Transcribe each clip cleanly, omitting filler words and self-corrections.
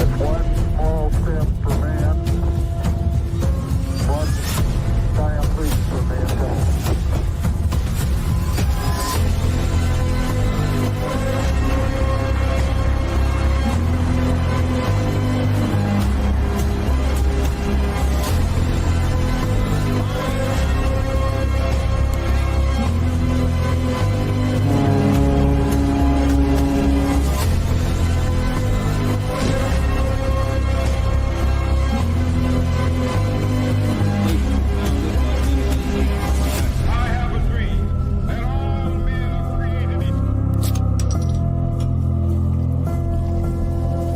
One small step for man, one giant leap for mankind.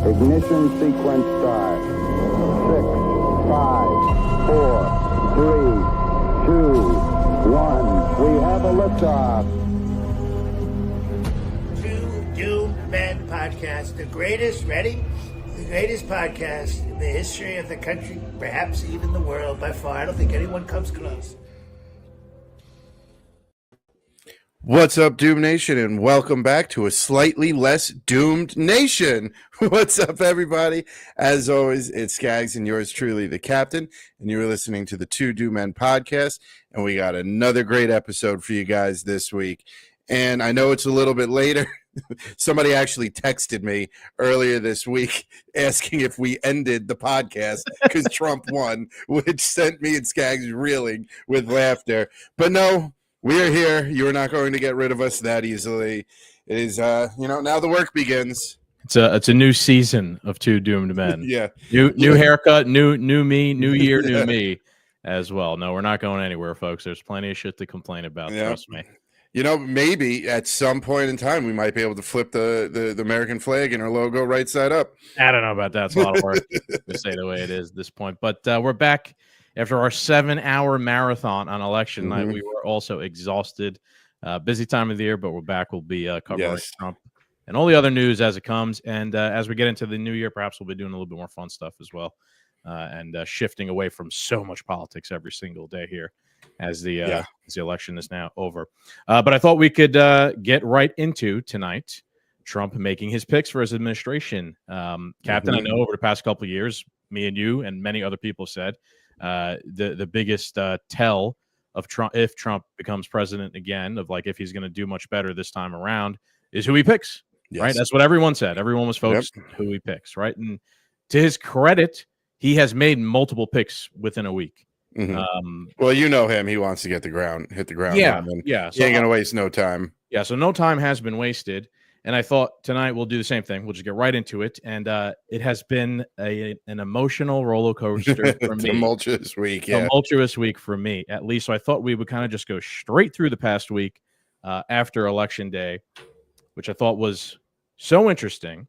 Ignition sequence start. 6, 5, 4, 3, 2, 1. We have a liftoff. Two Doomed Men podcast, the greatest, ready? The greatest podcast in the history of the country, perhaps even the world by far. I don't think anyone comes close. What's up, Doom Nation, and welcome back to a slightly less doomed nation. What's up, everybody? As always, it's Scagz and yours truly, the Captain, and you're listening to the Two Doom Men podcast, and we got another great episode for you guys this week. And I know it's a little bit later. Somebody actually texted me earlier this week asking if we ended the podcast because Trump won, which sent me and Scagz reeling with laughter. But no. We are here. You are not going to get rid of us that easily. It is, now the work begins. It's a new season of Two Doomed Men. Yeah. New haircut, new me, new year, new me as well. No, we're not going anywhere, folks. There's plenty of shit to complain about. Yeah. Trust me. You know, maybe at some point in time we might be able to flip the American flag and our logo right side up. I don't know about that. It's a lot of work to say the way it is at this point. But we're back. After our 7-hour marathon on election night, we were also exhausted. Busy time of the year, but we're back. We'll be covering Trump and all the other news as it comes. And as we get into the new year, perhaps we'll be doing a little bit more fun stuff as well, and shifting away from so much politics every single day here as the election is now over. But I thought we could get right into tonight. Trump making his picks for his administration. Captain, I know over the past couple of years, me and you and many other people said, the biggest tell of Trump, if Trump becomes president again, of like if he's going to do much better this time around, is who he picks. Yes. Right? That's what everyone said. Everyone was focused on who he picks. Right? And to his credit, he has made multiple picks within a week. Well, you know him. He wants to hit the ground. Yeah. So he ain't going to waste no time. Yeah. So no time has been wasted. And I thought tonight we'll do the same thing. We'll just get right into it. And it has been an emotional roller coaster for me. Tumultuous week, Tumultuous week for me, at least. So I thought we would kind of just go straight through the past week after Election Day, which I thought was so interesting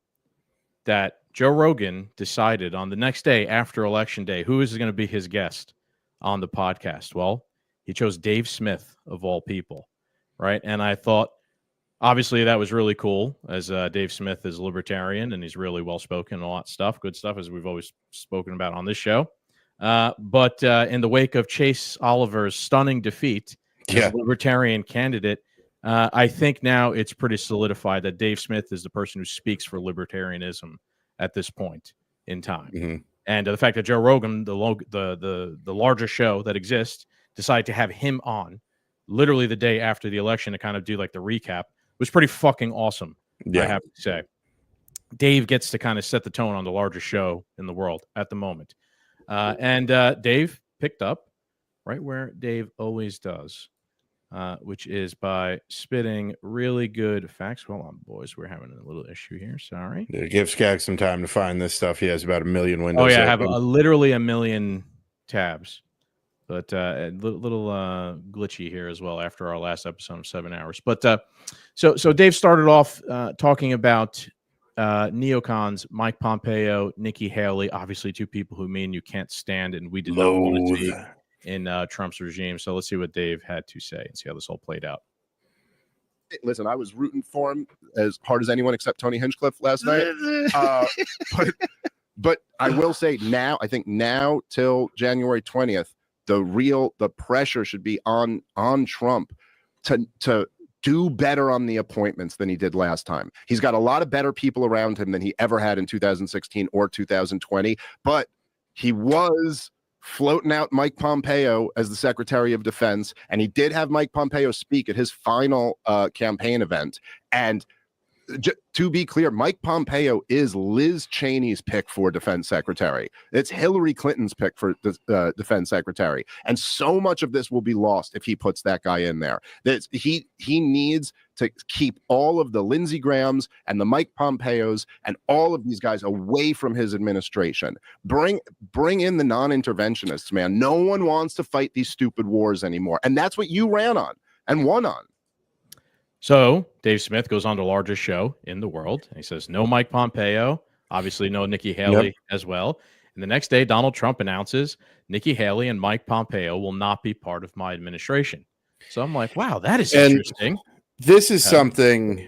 that Joe Rogan decided on the next day after Election Day who is going to be his guest on the podcast. Well, he chose Dave Smith, of all people, right? And I thought, obviously, that was really cool, as Dave Smith is a libertarian and he's really well-spoken and all that stuff. Good stuff, as we've always spoken about on this show. But in the wake of Chase Oliver's stunning defeat as a libertarian candidate, I think now it's pretty solidified that Dave Smith is the person who speaks for libertarianism at this point in time. And the fact that Joe Rogan, the larger show that exists, decided to have him on literally the day after the election to kind of do like the recap was pretty fucking awesome, I have to say. Dave gets to kind of set the tone on the largest show in the world at the moment. And Dave picked up right where Dave always does, which is by spitting really good facts. Hold on, boys. We're having a little issue here. Sorry. Give Scagz some time to find this stuff. He has about 1 million windows. Oh, yeah. I have literally 1 million tabs. But a little glitchy here as well after our last episode of 7 hours. But so Dave started off talking about neocons, Mike Pompeo, Nikki Haley, obviously two people who me and you can't stand, and we did not want to see in Trump's regime. So let's see what Dave had to say and see how this all played out. Listen, I was rooting for him as hard as anyone except Tony Hinchcliffe last night. But I will say now, I think now till January 20th, the pressure should be on Trump to do better on the appointments than he did last time. He's got a lot of better people around him than he ever had in 2016 or 2020, but he was floating out Mike Pompeo as the Secretary of Defense, and he did have Mike Pompeo speak at his final campaign event. And to be clear, Mike Pompeo is Liz Cheney's pick for defense secretary. It's Hillary Clinton's pick for defense secretary. And so much of this will be lost if he puts that guy in there. He needs to keep all of the Lindsey Grahams and the Mike Pompeos and all of these guys away from his administration. Bring in the non-interventionists, man. No one wants to fight these stupid wars anymore. And that's what you ran on and won on. So Dave Smith goes on the largest show in the world. And he says, no Mike Pompeo, obviously no Nikki Haley as well. And the next day, Donald Trump announces Nikki Haley and Mike Pompeo will not be part of my administration. So I'm like, wow, that is interesting. This is something,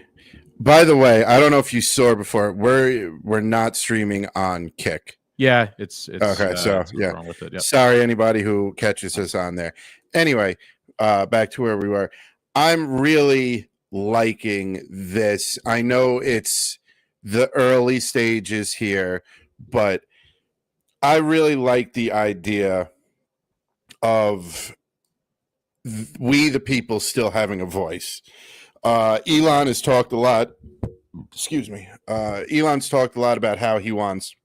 by the way, I don't know if you saw before. We're not streaming on Kick. Yeah, it's okay. So yeah, wrong with it. Yep. Sorry, anybody who catches us on there. Anyway, back to where we were. I'm really liking this. I know it's the early stages here, but I really like the idea of we the people still having a voice. Elon has talked a lot. Excuse me. Elon's talked a lot about how he wants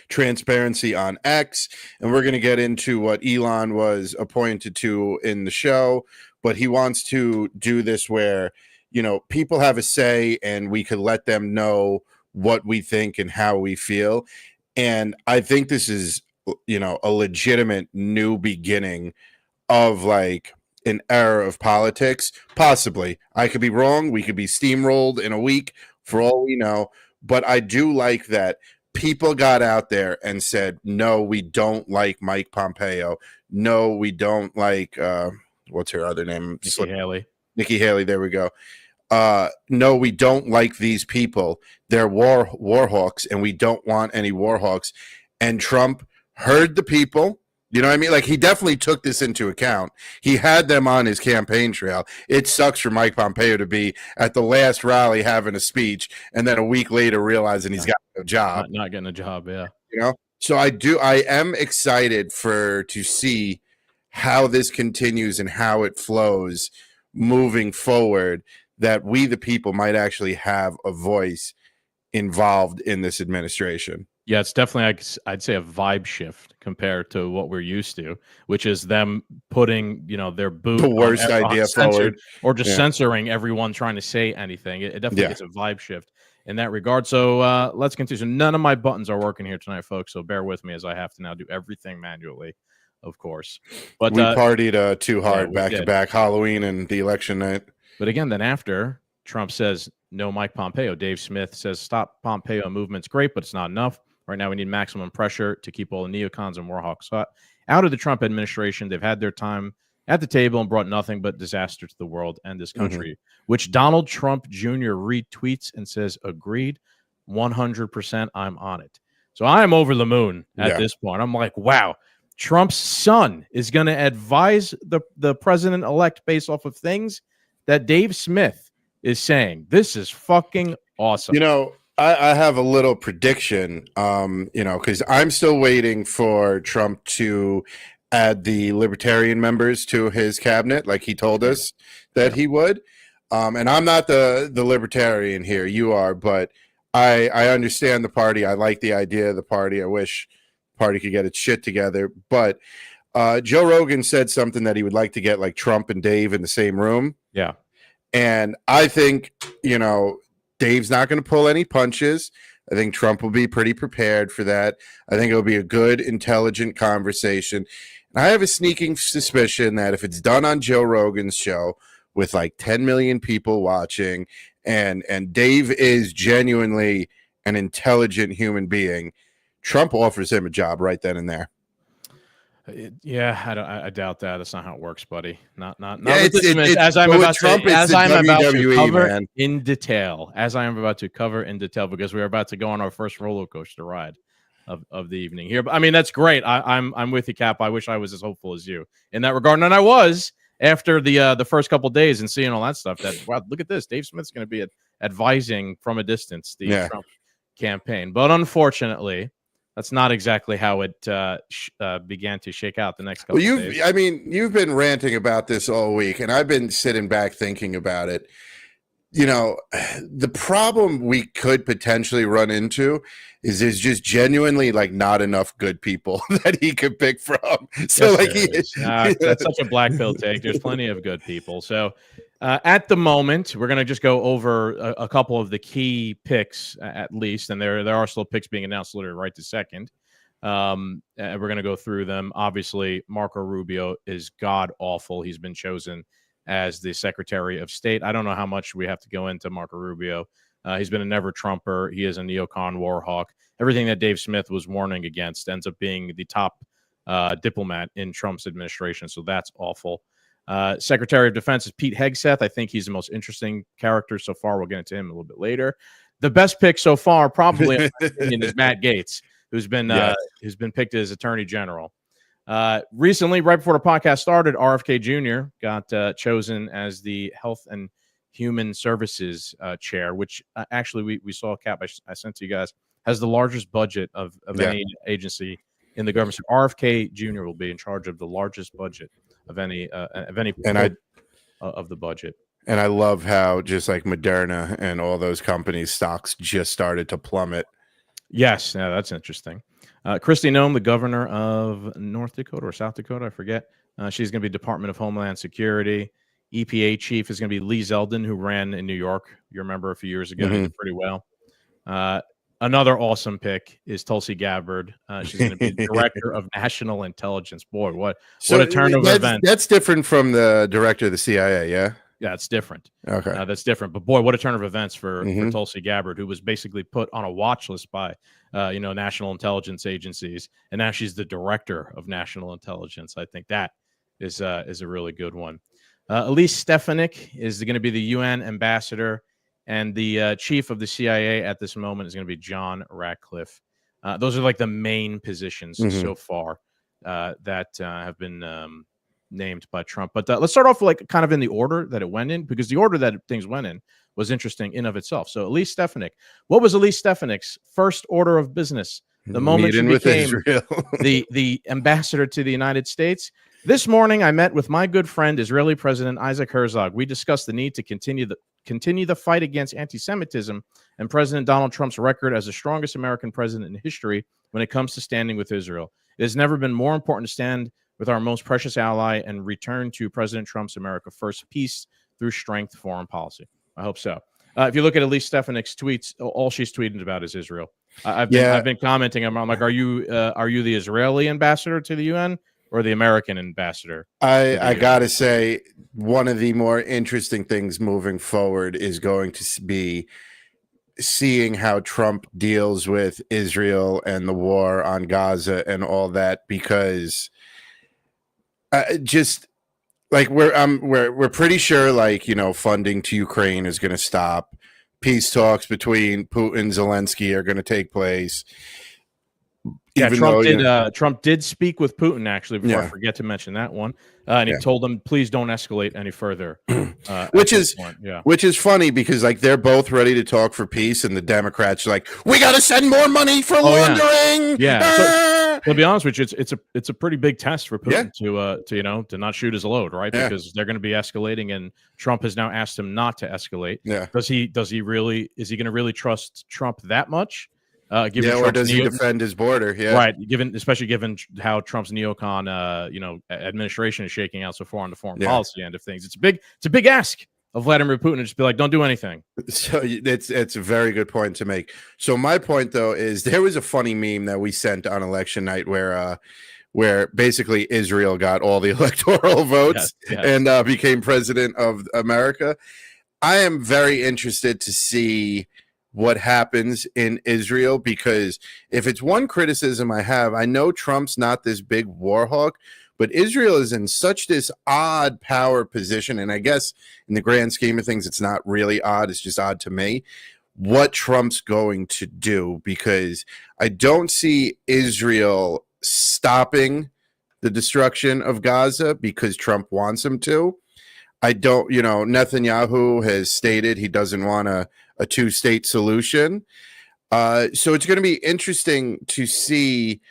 transparency on X, and we're going to get into what Elon was appointed to in the show. But he wants to do this where, you know, people have a say and we could let them know what we think and how we feel. And I think this is, you know, a legitimate new beginning of like an era of politics. Possibly. I could be wrong. We could be steamrolled in a week for all we know. But I do like that people got out there and said, no, we don't like Mike Pompeo. No, we don't like what's her other name? Nikki Haley. There we go. No, we don't like these people. They're war hawks, and we don't want any war hawks. And Trump heard the people. You know what I mean? Like, he definitely took this into account. He had them on his campaign trail. It sucks for Mike Pompeo to be at the last rally having a speech, and then a week later realizing he's got no job. Not getting a job, yeah. You know? So I am excited to see how this continues and how it flows moving forward, that we the people might actually have a voice involved in this administration. Yeah, it's definitely, I'd say, a vibe shift compared to what we're used to, which is them putting, you know, their boot the worst idea forward, or just censoring everyone trying to say anything. It definitely is a vibe shift in that regard. So let's continue. So none of my buttons are working here tonight, folks. So bear with me as I have to now do everything manually, of course. But we partied too hard back to back, Halloween and the election night. But again, then after Trump says no Mike Pompeo, Dave Smith says stop Pompeo movement's great, but it's not enough. Right now we need maximum pressure to keep all the neocons and warhawks out of the Trump administration. They've had their time at the table and brought nothing but disaster to the world and this country, which Donald Trump Jr. retweets and says, agreed, 100%, I'm on it. So I am over the moon at this point. I'm like, wow, Trump's son is going to advise the president-elect based off of things that Dave Smith is saying. This is fucking awesome. You know, I have a little prediction, you know, because I'm still waiting for Trump to add the libertarian members to his cabinet, like he told us that he would. And I'm not the libertarian here. You are, but I understand the party. I like the idea of the party. I wish the party could get its shit together. But Joe Rogan said something that he would like to get like Trump and Dave in the same room. Yeah. And I think, you know, Dave's not going to pull any punches. I think Trump will be pretty prepared for that. I think it'll be a good, intelligent conversation. And I have a sneaking suspicion that if it's done on Joe Rogan's show with like 10 million people watching, and Dave is genuinely an intelligent human being, Trump offers him a job right then and there. Yeah, I doubt that. That's not how it works, buddy. Not as I'm about to cover in detail. As I am about to cover in detail, because we're about to go on our first roller coaster ride of the evening here. But I mean, that's great. I'm with you, Cap. I wish I was as hopeful as you in that regard, and I was after the first couple days and seeing all that stuff. That wow, look at this. Dave Smith's going to be advising from a distance the Trump campaign, but unfortunately, that's not exactly how it began to shake out the next couple days. I mean, you've been ranting about this all week, and I've been sitting back thinking about it. You know, the problem we could potentially run into is there's just genuinely like not enough good people that he could pick from. So yes, that's such a black pill take. There's plenty of good people. So at the moment, we're going to just go over a couple of the key picks at least. And there are still picks being announced literally right this second. And we're going to go through them. Obviously, Marco Rubio is god awful. He's been chosen as the Secretary of State. I don't know how much we have to go into Marco Rubio. He's been a never Trumper. He is a neocon war hawk. Everything that Dave Smith was warning against ends up being the top diplomat in Trump's administration. So that's awful. Secretary of Defense is Pete Hegseth. I think he's the most interesting character so far. We'll get into him a little bit later. The best pick so far, probably in my opinion, is Matt Gaetz, who's been picked as Attorney General. Recently, right before the podcast started, RFK Jr. got chosen as the Health and Human Services chair, which actually we saw a cap I sent to you guys, has the largest budget of any agency in the government. So RFK Jr. will be in charge of the largest budget of any of the budget. And I love how just like Moderna and all those companies' stocks just started to plummet. Yes, yeah, that's interesting. Kristi Noem, the governor of North Dakota or South Dakota, I forget. She's going to be Department of Homeland Security. EPA chief is going to be Lee Zeldin, who ran in New York. You remember a few years ago, he did pretty well. Another awesome pick is Tulsi Gabbard. She's going to be Director of National Intelligence. Boy, what a turn of events. That's different from the director of the CIA, yeah? Yeah, it's different. Okay. That's different. But boy, what a turn of events for Tulsi Gabbard, who was basically put on a watch list by, national intelligence agencies. And now she's the director of national intelligence. I think that is a really good one. Elise Stefanik is going to be the UN ambassador. And the chief of the CIA at this moment is going to be John Ratcliffe. Those are like the main positions so far that have been named by Trump. But let's start off like kind of in the order that it went in, because the order that things went in was interesting in of itself. So Elise Stefanik, what was Elise Stefanik's first order of business the moment she became the ambassador to the United States? This morning, I met with my good friend, Israeli President Isaac Herzog. We discussed the need to continue the fight against anti-Semitism and President Donald Trump's record as the strongest American president in history when it comes to standing with Israel. It has never been more important to stand with our most precious ally and return to President Trump's America First peace through strength foreign policy. I hope so. If you look at Elise Stefanik's tweets, all she's tweeting about is Israel. I've been commenting. I'm like, are you the Israeli ambassador to the UN or the American ambassador? I gotta say, one of the more interesting things moving forward is going to be seeing how Trump deals with Israel and the war on Gaza and all that, because just like we're pretty sure, like, funding to Ukraine is going to stop. Peace talks between Putin and Zelensky are going to take place. Yeah, Trump did speak with Putin, actually, before I forget to mention that one. And he told him, please don't escalate any further. Which is funny, because like they're both ready to talk for peace, and the Democrats are like, we got to send more money for laundering. Yeah. So, to be honest with you, it's a pretty big test for Putin to not shoot his load, right? Because they're going to be escalating, and Trump has now asked him not to escalate. Yeah. Is he going to really trust Trump that much? Or does he defend his border? Yeah, right. Especially given how Trump's neocon, administration is shaking out so far on the foreign policy end of things. It's a big ask of Vladimir Putin to just be like, don't do anything. So it's a very good point to make. So my point, though, is there was a funny meme that we sent on election night where basically Israel got all the electoral votes and became president of America. I am very interested to see what happens in Israel, because if it's one criticism I have, I know Trump's not this big war hawk, but Israel is in such this odd power position, and I guess in the grand scheme of things, it's not really odd, it's just odd to me, what Trump's going to do, because I don't see Israel stopping the destruction of Gaza because Trump wants him to. I don't, Netanyahu has stated he doesn't want a two-state solution. So it's going to be interesting to see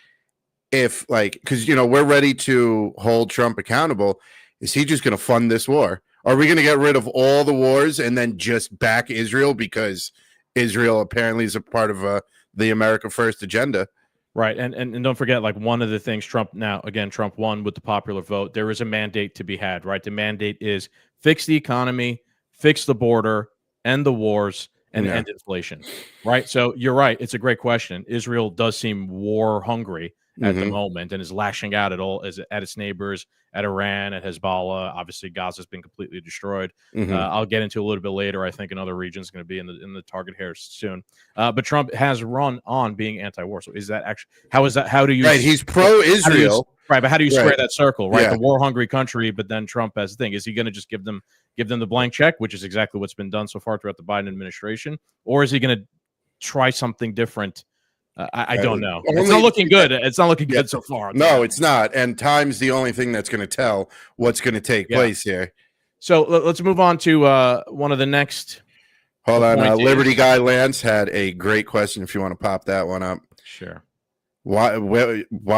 if, because, we're ready to hold Trump accountable. Is he just going to fund this war? Are we going to get rid of all the wars and then just back Israel because Israel apparently is a part of the America First agenda? Right. And don't forget, one of the things Trump won with the popular vote. There is a mandate to be had, right? The mandate is fix the economy, fix the border, end the wars, and end inflation, right? So you're right. It's a great question. Israel does seem war hungry at the moment and is lashing out at its neighbors, at Iran, at Hezbollah. Obviously, Gaza's been completely destroyed. I'll get into a little bit later. I think another region is going to be in the target here soon. But Trump has run on being anti-war. So is that actually how is that? How do you? Right, he's pro-Israel. Right, but how do you square that circle? Right, Yeah. the war-hungry country, but then Trump has the thing. Is he going to just give them the blank check, which is exactly what's been done so far throughout the Biden administration, or is he going to try something different? I don't know. It's not looking good. It's not looking good so far. No, it's not. And time's the only thing that's going to tell what's going to take place here. So let's move on to one of the next. Hold on. Liberty Guy Lance had a great question if you want to pop that one up. Sure. Why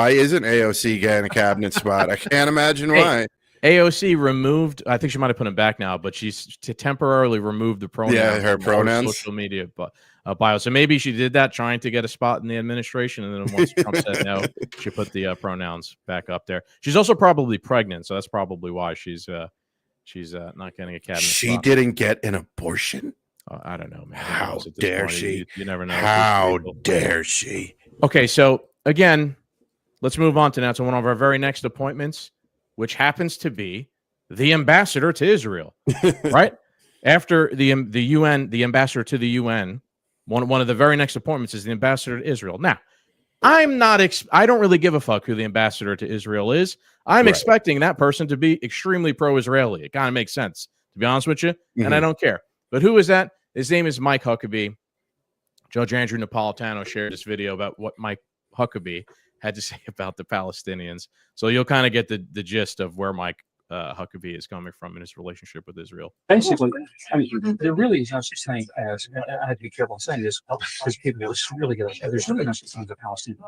isn't AOC getting a cabinet spot? I can't imagine why. AOC removed, I think she might have put him back now, but she's temporarily removed the pronouns. Yeah, her pronouns. Social media bio. So maybe she did that trying to get a spot in the administration. And then once Trump said no, she put the pronouns back up there. She's also probably pregnant. So that's probably why she's not getting a cabinet She spot. Didn't get an abortion? I don't know, man. How dare she? You never know. How dare she? Okay, so again, let's move on to one of our very next appointments, which happens to be the ambassador to Israel, right? After the UN, the ambassador to the UN, one of the very next appointments is the ambassador to Israel. Now, I don't really give a fuck who the ambassador to Israel is. I'm expecting that person to be extremely pro-Israeli. It kind of makes sense, to be honest with you, and I don't care. But who is that? His name is Mike Huckabee. Judge Andrew Napolitano shared this video about what Mike Huckabee had to say about the Palestinians. So you'll kind of get the gist of where Mike Huckabee is coming from in his relationship with Israel. Basically, there really is no such thing as, I have to be careful in saying this because people will really get upset. There's really no such thing as a Palestinian.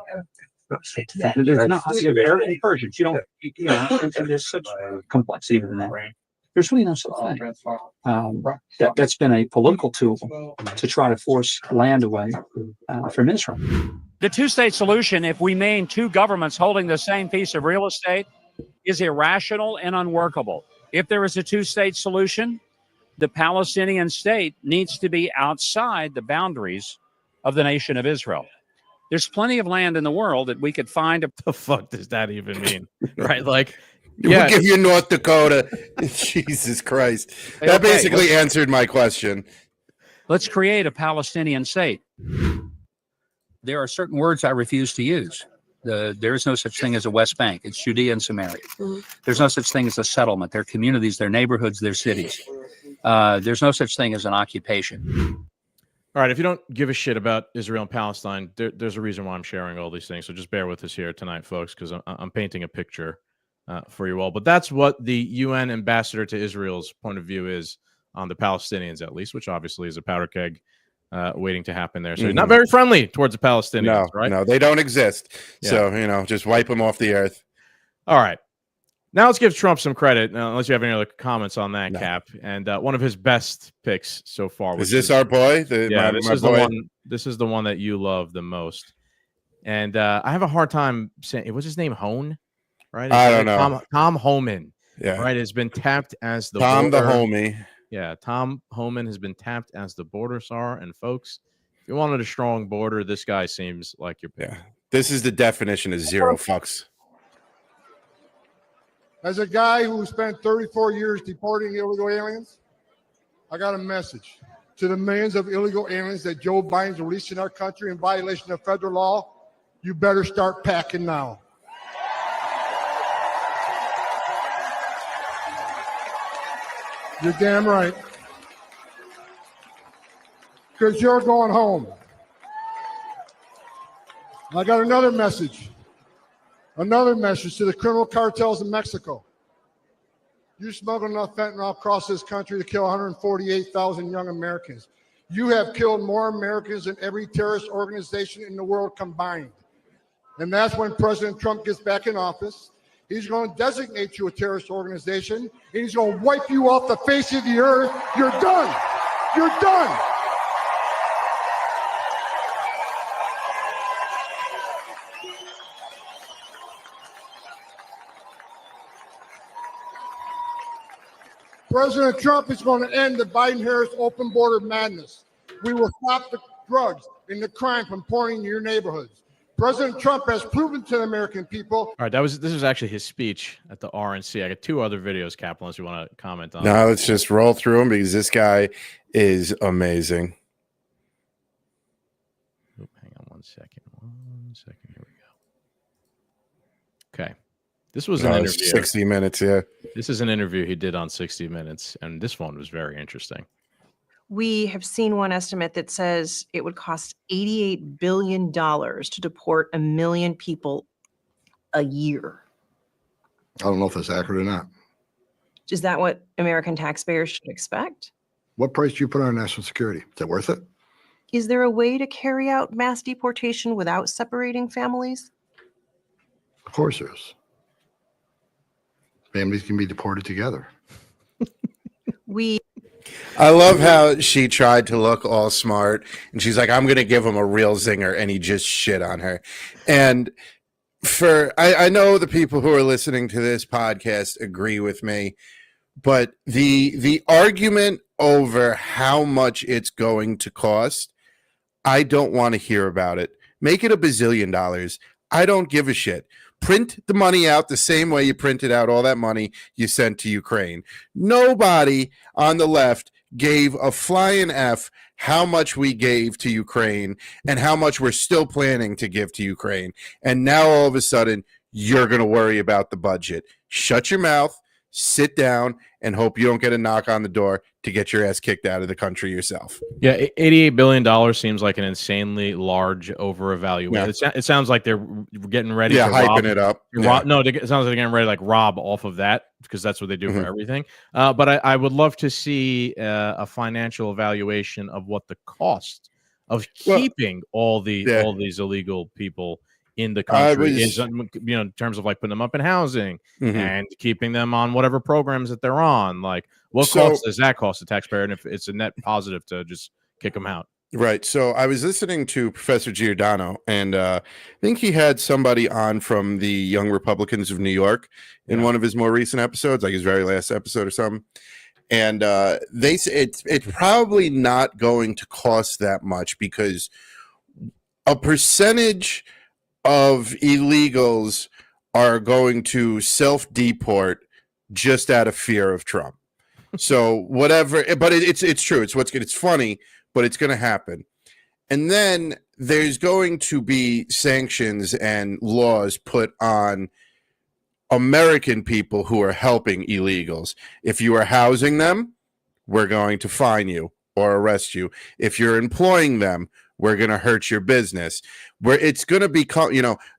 There's not. Arab and Persians, and there's such complexity within that. There's really no such thing. That's been a political tool to try to force land away from Israel. The two-state solution, if we mean two governments holding the same piece of real estate, is irrational and unworkable. If there is a two-state solution, the Palestinian state needs to be outside the boundaries of the nation of Israel. There's plenty of land in the world that we could find. The fuck does that even mean? Right? We'll give you North Dakota. Jesus Christ. That basically answered my question. Let's create a Palestinian state. There are certain words I refuse to use. There is no such thing as a West Bank. It's Judea and Samaria. There's no such thing as a settlement. They're communities, they're neighborhoods, they're cities. There's no such thing as an occupation. All right, if you don't give a shit about Israel and Palestine, there's a reason why I'm sharing all these things. So just bear with us here tonight, folks, because I'm painting a picture for you all. But that's what the UN ambassador to Israel's point of view is on the Palestinians, at least, which obviously is a powder keg waiting to happen there. So he's not very friendly towards the Palestinians, right? No, they don't exist. Yeah. So, just wipe them off the earth. All right. Now let's give Trump some credit, unless you have any other comments on that, Cap. And one of his best picks so far. Is this our boy? This is the one that you love the most. And I have a hard time saying, what's his name? Hone? Right? I don't know. Tom Homan. Yeah. Right? Has been tapped as the Tom border. the homie. Yeah. Tom Homan has been tapped as the border czar. And folks, if you wanted a strong border, this guy seems like your pick. Yeah. This is the definition of zero fucks. As a guy who spent 34 years deporting illegal aliens, I got a message to the millions of illegal aliens that Joe Biden's released in our country in violation of federal law. You better start packing now. You're damn right. Because you're going home. I got another message Another message to the criminal cartels in Mexico. You smuggle enough fentanyl across this country to kill 148,000 young Americans. You have killed more Americans than every terrorist organization in the world combined. And that's when President Trump gets back in office. He's going to designate you a terrorist organization, and he's going to wipe you off the face of the earth. You're done. You're done. President Trump is going to end the Biden-Harris open border madness. We will stop the drugs and the crime from pouring into your neighborhoods. President Trump has proven to the American people. All right, this was actually his speech at the RNC. I got 2 other videos, Kaplan, unless you want to comment on. No, let's just roll through them because this guy is amazing. Oh, hang on 1 second. 1 second. Here we go. Okay. This was an interview. 60 Minutes, yeah. This is an interview he did on 60 Minutes, and this one was very interesting. We have seen one estimate that says it would cost $88 billion to deport 1 million people a year. I don't know if that's accurate or not. Is that what American taxpayers should expect? What price do you put on national security? Is that worth it? Is there a way to carry out mass deportation without separating families? Of course there is. Families can be deported together. I love how she tried to look all smart, and she's like, I'm going to give him a real zinger, and he just shit on her. And I know the people who are listening to this podcast agree with me, but the argument over how much it's going to cost, I don't want to hear about it. Make it $1 bazillion. I don't give a shit. Print the money out the same way you printed out all that money you sent to Ukraine. Nobody on the left gave a flying F how much we gave to Ukraine and how much we're still planning to give to Ukraine. And now all of a sudden, you're going to worry about the budget. Shut your mouth, sit down, and hope you don't get a knock on the door to get your ass kicked out of the country yourself. Yeah, $88 billion seems like an insanely large over-evaluation. Yeah. It sounds like they're getting ready to hyping rob, it up. No, it sounds like they're getting ready to like rob off of that because that's what they do for everything. But I would love to see a financial evaluation of what the cost of keeping all these illegal people in the country is, in terms of like putting them up in housing and keeping them on whatever programs that they're on. Like, what cost does that cost the taxpayer? And if it's a net positive to just kick them out. Right. So I was listening to Professor Giordano, and I think he had somebody on from the Young Republicans of New York in one of his more recent episodes, like his very last episode or something. And they say it's probably not going to cost that much because a percentage of illegals are going to self-deport just out of fear of Trump. So whatever, but it's true. It's funny, but it's going to happen. And then there's going to be sanctions and laws put on American people who are helping illegals. If you are housing them, we're going to fine you or arrest you. If you're employing them, we're going to hurt your business. Where it's going to become,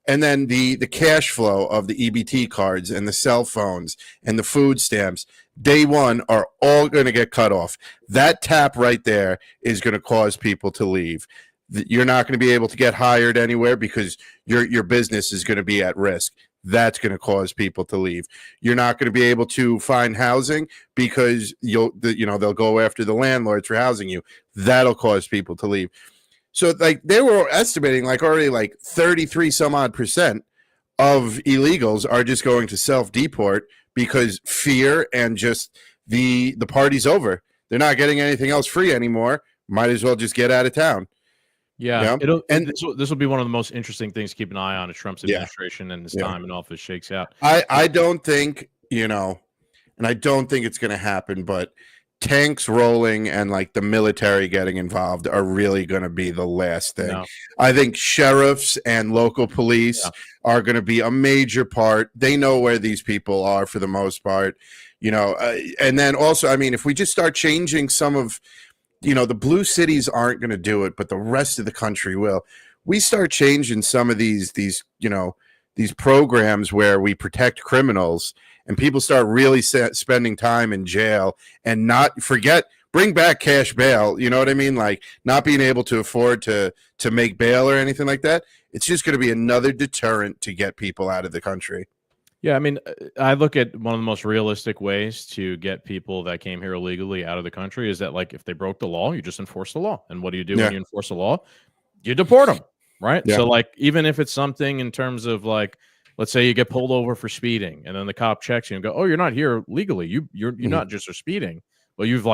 and then the cash flow of the EBT cards and the cell phones and the food stamps, day one, are all going to get cut off. That tap right there is going to cause people to leave. You're not going to be able to get hired anywhere because your business is going to be at risk. That's going to cause people to leave. You're not going to be able to find housing because they'll go after the landlords for housing you. That'll cause people to leave. So like they were estimating already 33 some odd % of illegals are just going to self-deport because fear and just the party's over. They're not getting anything else free anymore. Might as well just get out of town. Yeah. This will be one of the most interesting things to keep an eye on as Trump's administration and his time in office shakes out. I don't think, and I don't think it's going to happen, but tanks rolling and the military getting involved are really going to be the last thing. No. I think sheriffs and local police are going to be a major part. They know where these people are for the most part, and then also, if we just start changing some of, the blue cities aren't going to do it, but the rest of the country will. We start changing some of these these programs where we protect criminals, and people start really spending time in jail and not bring back cash bail. You know what I mean? Like not being able to afford to make bail or anything like that. It's just going to be another deterrent to get people out of the country. Yeah, I mean, I look at one of the most realistic ways to get people that came here illegally out of the country is that, like, if they broke the law, you just enforce the law. And what do you do when you enforce the law? You deport them, right? Yeah. So, like, even if it's something in terms of, like, let's say you get pulled over for speeding, and then the cop checks you and go, "Oh, you're not here legally. You're not just for speeding, but you've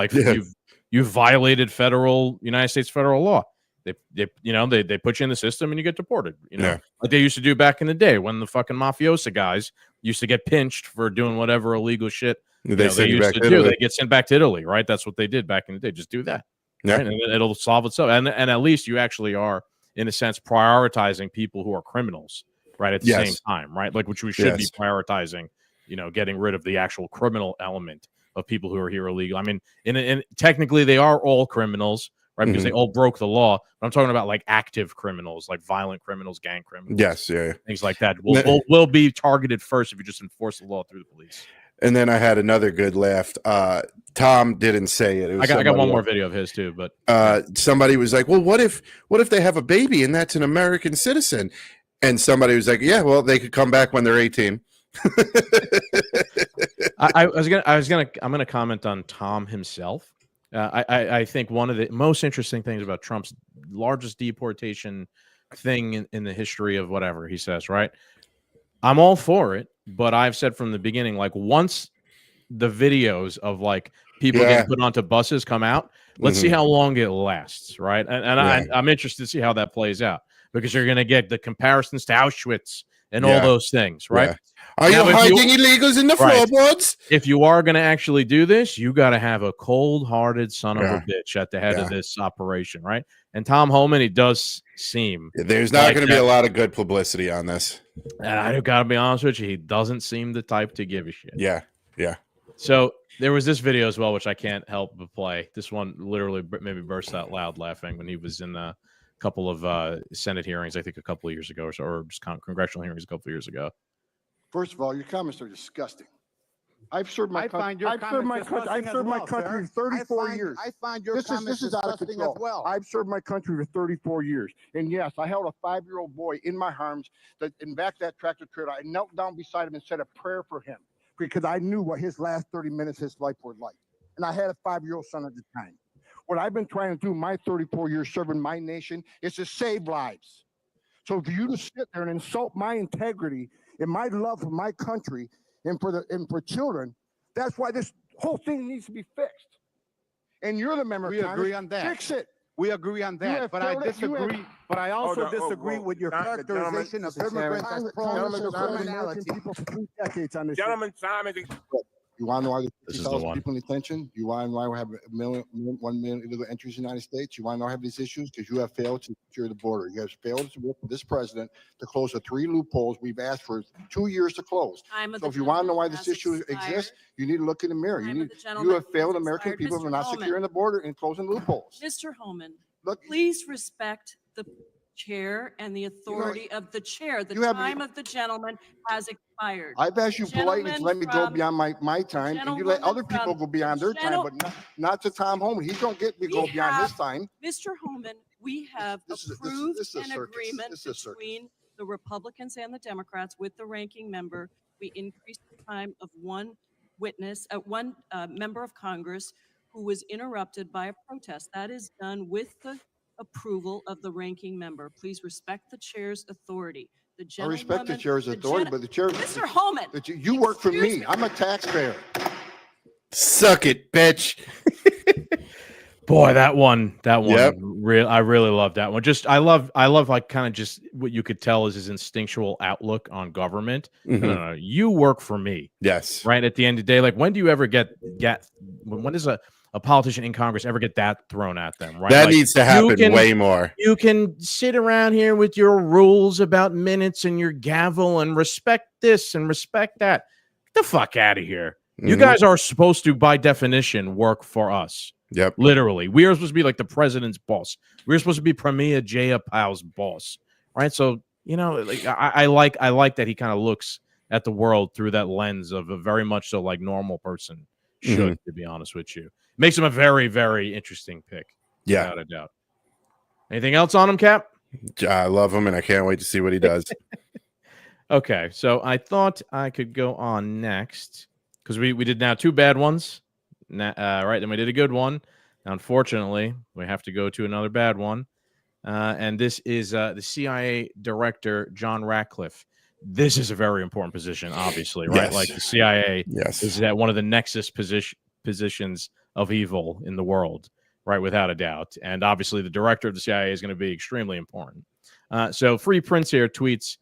you've violated United States federal law." They put you in the system and you get deported. Like they used to do back in the day when the fucking mafiosa guys used to get pinched for doing whatever illegal shit they used to do. They get sent back to Italy, right? That's what they did back in the day. Just do that, right? And it'll solve itself. And at least you actually are, in a sense, prioritizing people who are criminals, right? At the same time, right? Like which we should be prioritizing. Getting rid of the actual criminal element of people who are here illegal. I mean, in technically they are all criminals. Right, because they all broke the law. But I'm talking about like active criminals, like violent criminals, gang criminals. Things like that. Will be targeted first if you just enforce the law through the police. And then I had another good laugh. Tom didn't say it. I got one more video of his too, but somebody was like, "Well, what if they have a baby and that's an American citizen?" And somebody was like, "Yeah, well, they could come back when they're 18." I'm gonna comment on Tom himself. I think one of the most interesting things about Trump's largest deportation thing in the history of whatever he says, right? I'm all for it, but I've said from the beginning, like once the videos of like people getting put onto buses come out, let's see how long it lasts, right? And I'm interested to see how that plays out because you're going to get the comparisons to Auschwitz and all those things, right? Are you hiding illegals in the floorboards? If you are going to actually do this, you got to have a cold-hearted son of a bitch at the head of this operation, right? And Tom Homan, it does seem there's not going to be a lot of good publicity on this. And I got to be honest with you, he doesn't seem the type to give a shit. Yeah. So there was this video as well, which I can't help but play. This one literally made me burst out loud laughing when he was in a couple of Senate hearings, I think a couple of years ago, or just congressional hearings a couple of years ago. First of all, your comments are disgusting. I've served my country. I've served my country for 34 years. I find your comments disgusting out of control. As well. I've served my country for 34 years. And yes, I held a 5-year-old boy in my arms and back that tractor trailer. I knelt down beside him and said a prayer for him because I knew what his last 30 minutes of his life was like. And I had a 5-year-old son at the time. What I've been trying to do my 34 years serving my nation is to save lives. So for you to sit there and insult my integrity and my love for my country and for children, that's why this whole thing needs to be fixed. And you're the member. We agree on that. Fix it. We agree on that, but I disagree. But I also disagree with your characterization of immigrants as prone to criminality. Gentlemen, time is. You want to know why there's 50,000 people in detention? You want to know why we have 1 million illegal entries in the United States? You want to know why we have these issues? Because you have failed to secure the border. You have failed to work with this president to close the 3 loopholes we've asked for 2 years to close. So if you want to know why this issue exists, you need to look in the mirror. You have failed American people for not securing the border and closing loopholes. Mr. Homan, please respect the chair and the authority of the chair. The time of the gentleman has expired. I've asked you politely to let me go beyond my time, and you let other people go beyond their time, but not to Tom Homan. He don't get me go beyond his time. Mr. Homan, we have approved an agreement between the Republicans and the Democrats with the ranking member. We increased the time of one member of Congress who was interrupted by a protest. That is done with the approval of the ranking member. Please respect the chair's authority. I respect the chair's authority, but the chair, Mr. Homan, you work for me. I'm a taxpayer. Suck it, bitch. Boy, that one, I really love that one. I love like kind of just what you could tell is his instinctual outlook on government. No, you work for me. Yes. Right. At the end of the day, like when do you ever when does a politician in Congress ever get that thrown at them, right? That needs to happen way more. You can sit around here with your rules about minutes and your gavel and respect this and respect that. Get the fuck out of here. You guys are supposed to, by definition, work for us. Yep. Literally. We are supposed to be like the president's boss. We're supposed to be Premier Jayapal's boss. Right? So, like I like that he kind of looks at the world through that lens of a very much so like normal person should, to be honest with you. Makes him a very, very interesting pick. Yeah. Without a doubt. Anything else on him, Cap? I love him, and I can't wait to see what he does. Okay, so I thought I could go on next because we did now 2 bad ones. Right, then we did a good one. Now, unfortunately, we have to go to another bad one. And this is the CIA director, John Ratcliffe. This is a very important position, obviously, right? Yes. Like the CIA Yes. is at one of the nexus positions of evil in the world, right? Without a doubt. And obviously, the director of the CIA is going to be extremely important. So Free Prince here tweets,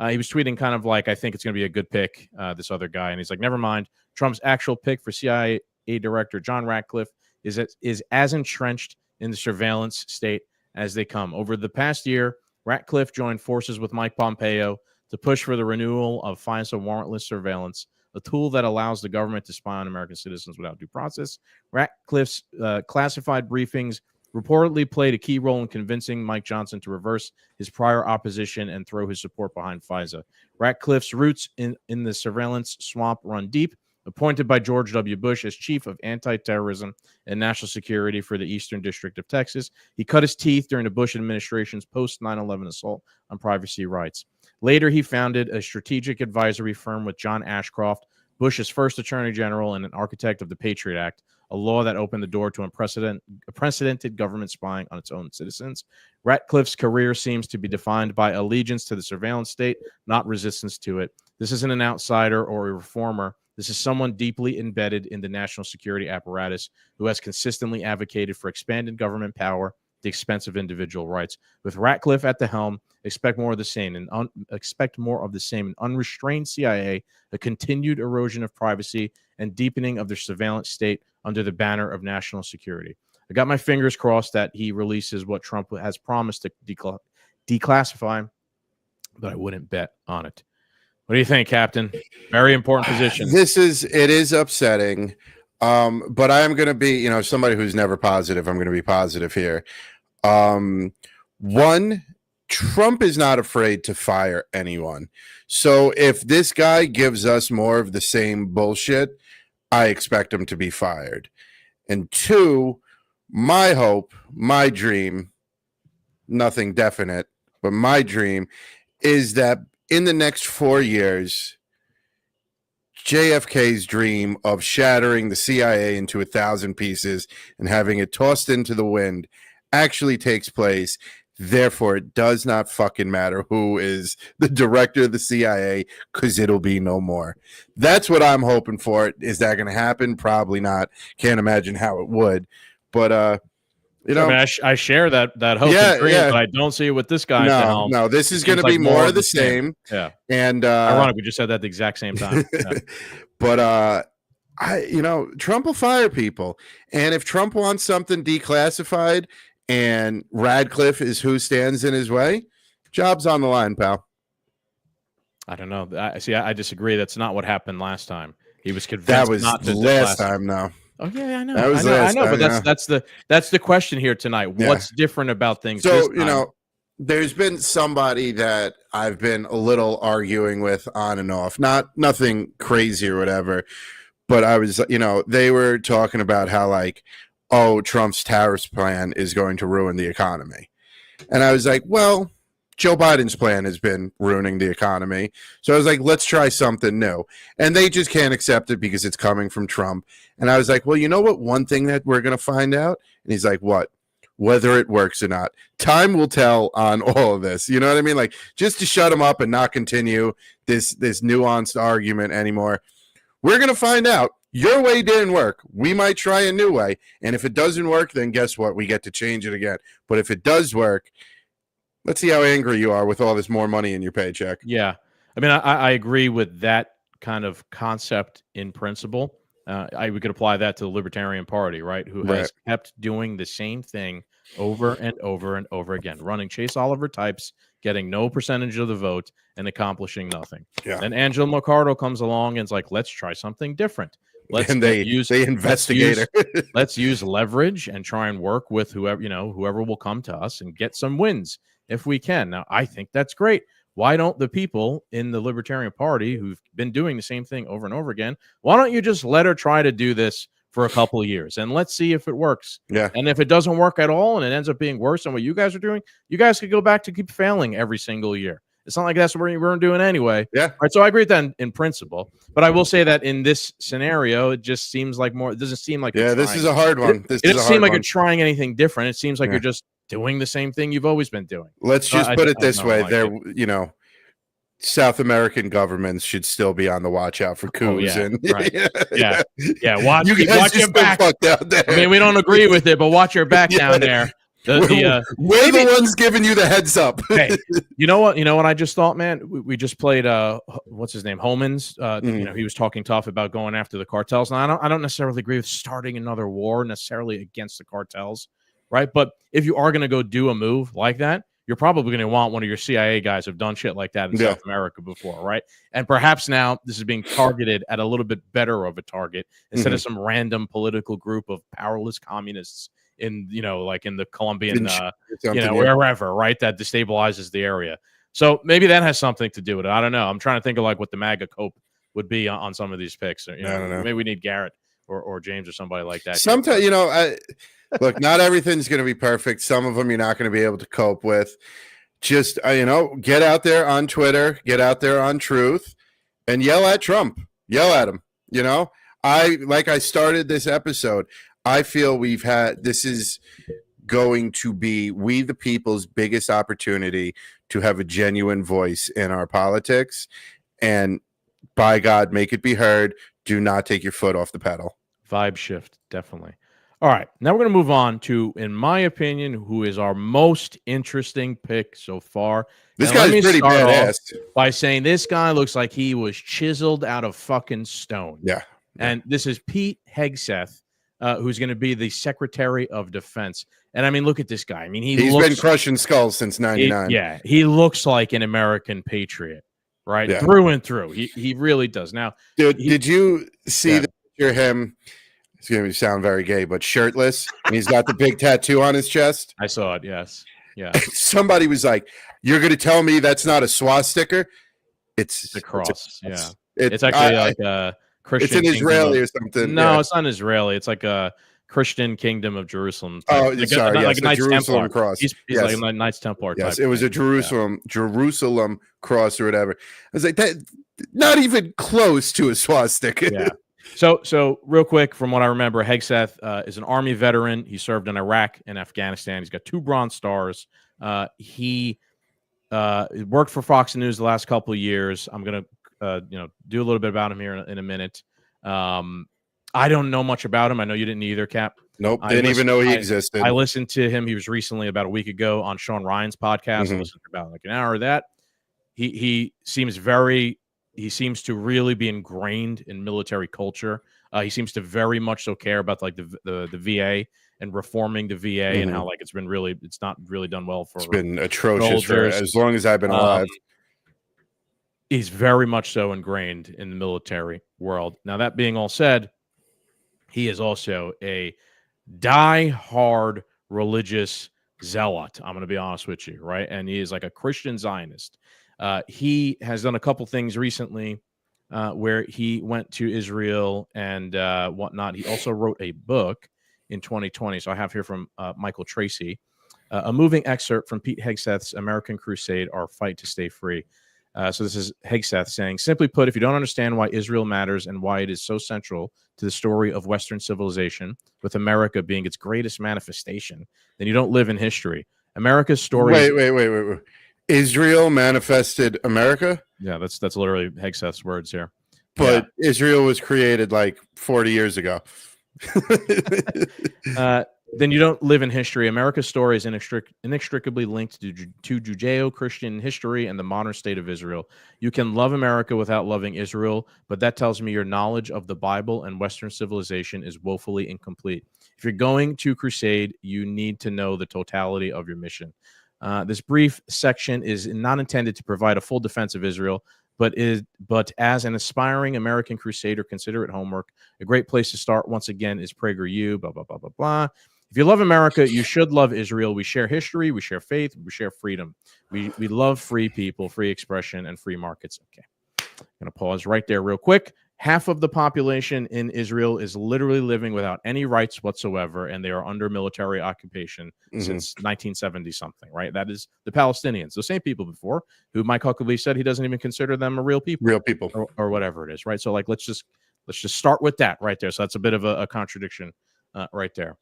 he was tweeting kind of like, I think it's going to be a good pick, this other guy. And he's like, never mind. Trump's actual pick for CIA director, John Ratcliffe, is as entrenched in the surveillance state as they come. Over the past year, Ratcliffe joined forces with Mike Pompeo to push for the renewal of FISA warrantless surveillance, a tool that allows the government to spy on American citizens without due process. Ratcliffe's classified briefings reportedly played a key role in convincing Mike Johnson to reverse his prior opposition and throw his support behind FISA. Ratcliffe's roots in the surveillance swamp run deep. Appointed by George W. Bush as chief of anti-terrorism and national security for the Eastern District of Texas, he cut his teeth during the Bush administration's post-9/11 assault on privacy rights. Later, he founded a strategic advisory firm with John Ashcroft, Bush's first attorney general and an architect of the Patriot Act, a law that opened the door to unprecedented government spying on its own citizens. Ratcliffe's career seems to be defined by allegiance to the surveillance state, not resistance to it. This isn't an outsider or a reformer. This is someone deeply embedded in the national security apparatus who has consistently advocated for expanded government power at the expense of individual rights. With Ratcliffe at the helm, expect more of the same an unrestrained CIA, a continued erosion of privacy, and deepening of the surveillance state under the banner of national security. I got my fingers crossed that he releases what Trump has promised to declassify, but I wouldn't bet on it. What do you think, Captain? Very important position. It is upsetting, but I am going to be, somebody who's never positive. I'm going to be positive here. One, Trump is not afraid to fire anyone. So if this guy gives us more of the same bullshit, I expect him to be fired. And 2, my hope, my dream, nothing definite, but my dream is that in the next 4 years, JFK's dream of shattering the CIA into 1,000 pieces and having it tossed into the wind actually takes place. Therefore, it does not fucking matter who is the director of the CIA, because it'll be no more. That's what I'm hoping for. Is that going to happen? Probably not. Can't imagine how it would. But I share that hope and dream, but I don't see it with this guy. No, this is going to be more of the same. Yeah, and ironic, we just said that at the exact same time. Yeah. But Trump will fire people, and if Trump wants something declassified, and Ratcliffe is who stands in his way, job's on the line, pal. I don't know. I disagree. That's not what happened last time. He was convinced. That was not to last time. No. Oh yeah, I know. That was I know. Time, but that's the question here tonight. Yeah. What's different about things? So this time? there's been somebody that I've been a little arguing with on and off. Nothing crazy or whatever, but I was, they were talking about how Trump's tariffs plan is going to ruin the economy, and I was like, well, Joe Biden's plan has been ruining the economy. So I was like, let's try something new. And they just can't accept it because it's coming from Trump. And I was like, well, you know what? One thing that we're going to find out. And he's like, what? Whether it works or not. Time will tell on all of this. You know what I mean? Like, just to shut him up and not continue this nuanced argument anymore. We're going to find out. Your way didn't work. We might try a new way. And if it doesn't work, then guess what? We get to change it again. But if it does work, let's see how angry you are with all this more money in your paycheck. Yeah. I mean, I agree with that kind of concept in principle. We could apply that to the Libertarian Party, right? Who has kept doing the same thing over and over and over again, running Chase Oliver types, getting no percentage of the vote and accomplishing nothing. Yeah. Then Angela McArdle comes along and is like, let's try something different. They investigate her. Let's use leverage and try and work with whoever will come to us and get some wins if we can. Now, I think that's great. why don't the people in the Libertarian Party who've been doing the same thing over and over again, why don't you just let her try to do this for a couple of years and let's see if it works. Yeah. And if it doesn't work at all and it ends up being worse than what you guys are doing, you guys could go back to keep failing every single year. It's not like that's what we're doing anyway. Yeah. All right. So I agree with that in principle, but I will say that in this scenario, it just seems like more. It doesn't seem like this is a hard one. It doesn't seem like you're trying anything different. It seems like you're just doing the same thing you've always been doing. Let's just put it this way: South American governments should still be on the watch out for coups. Watch you guys watch your back. Down there. I mean, we don't agree with it, but watch your back down there. We're the ones giving you the heads up. Hey, you know what? You know what I just thought, man? We just played what's his name, Homans. He was talking tough about going after the cartels. Now, I don't necessarily agree with starting another war necessarily against the cartels, right? But if you are going to go do a move like that, you're probably going to want one of your CIA guys who've done shit like that in South America before, right? And perhaps now this is being targeted at a little bit better of a target instead of some random political group of powerless communists in, like in the Colombian, wherever, right? That destabilizes the area. So maybe that has something to do with it. I don't know. I'm trying to think of like what the MAGA cope would be on some of these picks. I don't know. Maybe we need Garrett or James or somebody like that. Sometimes, look, not everything's going to be perfect. Some of them you're not going to be able to cope with. Just, get out there on Twitter, get out there on Truth, and yell at Trump. Yell at him. I started this episode. I feel this is going to be we the people's biggest opportunity to have a genuine voice in our politics. And by God, make it be heard. Do not take your foot off the pedal. Vibe shift, definitely. All right, now we're going to move on to, in my opinion, who is our most interesting pick so far. This guy's pretty badass. By saying this guy looks like he was chiseled out of fucking stone. Yeah. And this is Pete Hegseth, who's going to be the Secretary of Defense. And I mean, look at this guy. I mean, he's been crushing skulls since '99. He looks like an American patriot, right? Yeah. Through and through. He really does. Now, dude, did you see the picture of him? It's going to sound very gay, but shirtless. And he's got the big tattoo on his chest. I saw it, yes. Yeah. Somebody was like, "You're going to tell me that's not a swastika?" It's a cross. Yeah. It's actually like a Christian. It's an Israeli or something. No, it's not Israeli. It's like a Christian Kingdom of Jerusalem. Oh, sorry. Yes, a Knights Jerusalem Templar cross. He's like a Knights Templar type. Yes, it was a Jerusalem cross or whatever. I was like, that not even close to a swastika. Yeah. So real quick, from what I remember, Hegseth is an Army veteran. He served in Iraq and Afghanistan. He's got 2 Bronze Stars. He worked for Fox News the last couple of years. I'm gonna do a little bit about him here in a minute. I don't know much about him. I know you didn't either, Cap. Nope, didn't even know he existed. I listened to him. He was recently about a week ago on Sean Ryan's podcast. I listened to about like an hour of that. He seems to really be ingrained in military culture. He seems to very much so care about like the VA and reforming the VA and how like it's not really done well for. It's been atrocious for as long as I've been alive. He's very much so ingrained in the military world. Now, that being all said, he is also a die-hard religious zealot. I'm going to be honest with you, right? And he is like a Christian Zionist. He has done a couple things recently where he went to Israel and whatnot. He also wrote a book in 2020. So I have here from Michael Tracy, a moving excerpt from Pete Hegseth's American Crusade, Our Fight to Stay Free. So this is Hegseth saying, simply put, if you don't understand why Israel matters and why it is so central to the story of Western civilization, with America being its greatest manifestation, then you don't live in history. America's story. Wait. Israel manifested America? Yeah, that's literally Hegseth's words here. But Israel was created like 40 years ago. Then you don't live in history. America's story is inextricably linked to Judeo-Christian history and the modern state of Israel. You can love America without loving Israel, but that tells me your knowledge of the Bible and Western civilization is woefully incomplete. If you're going to crusade, you need to know the totality of your mission. This brief section is not intended to provide a full defense of Israel, but as an aspiring American crusader, consider it homework. A great place to start, once again, is PragerU, blah, blah, blah, blah, blah. If you love America, you should love Israel. We share history, we share faith, we share freedom. We love free people, free expression, and free markets. Okay, I'm going to pause right there real quick. Half of the population in Israel is literally living without any rights whatsoever, and they are under military occupation since 1970 something, right? That is the Palestinians, the same people before who Mike Huckabee said he doesn't even consider them a real people, or whatever it is, right? So like, let's just start with that right there. So that's a bit of a contradiction right there.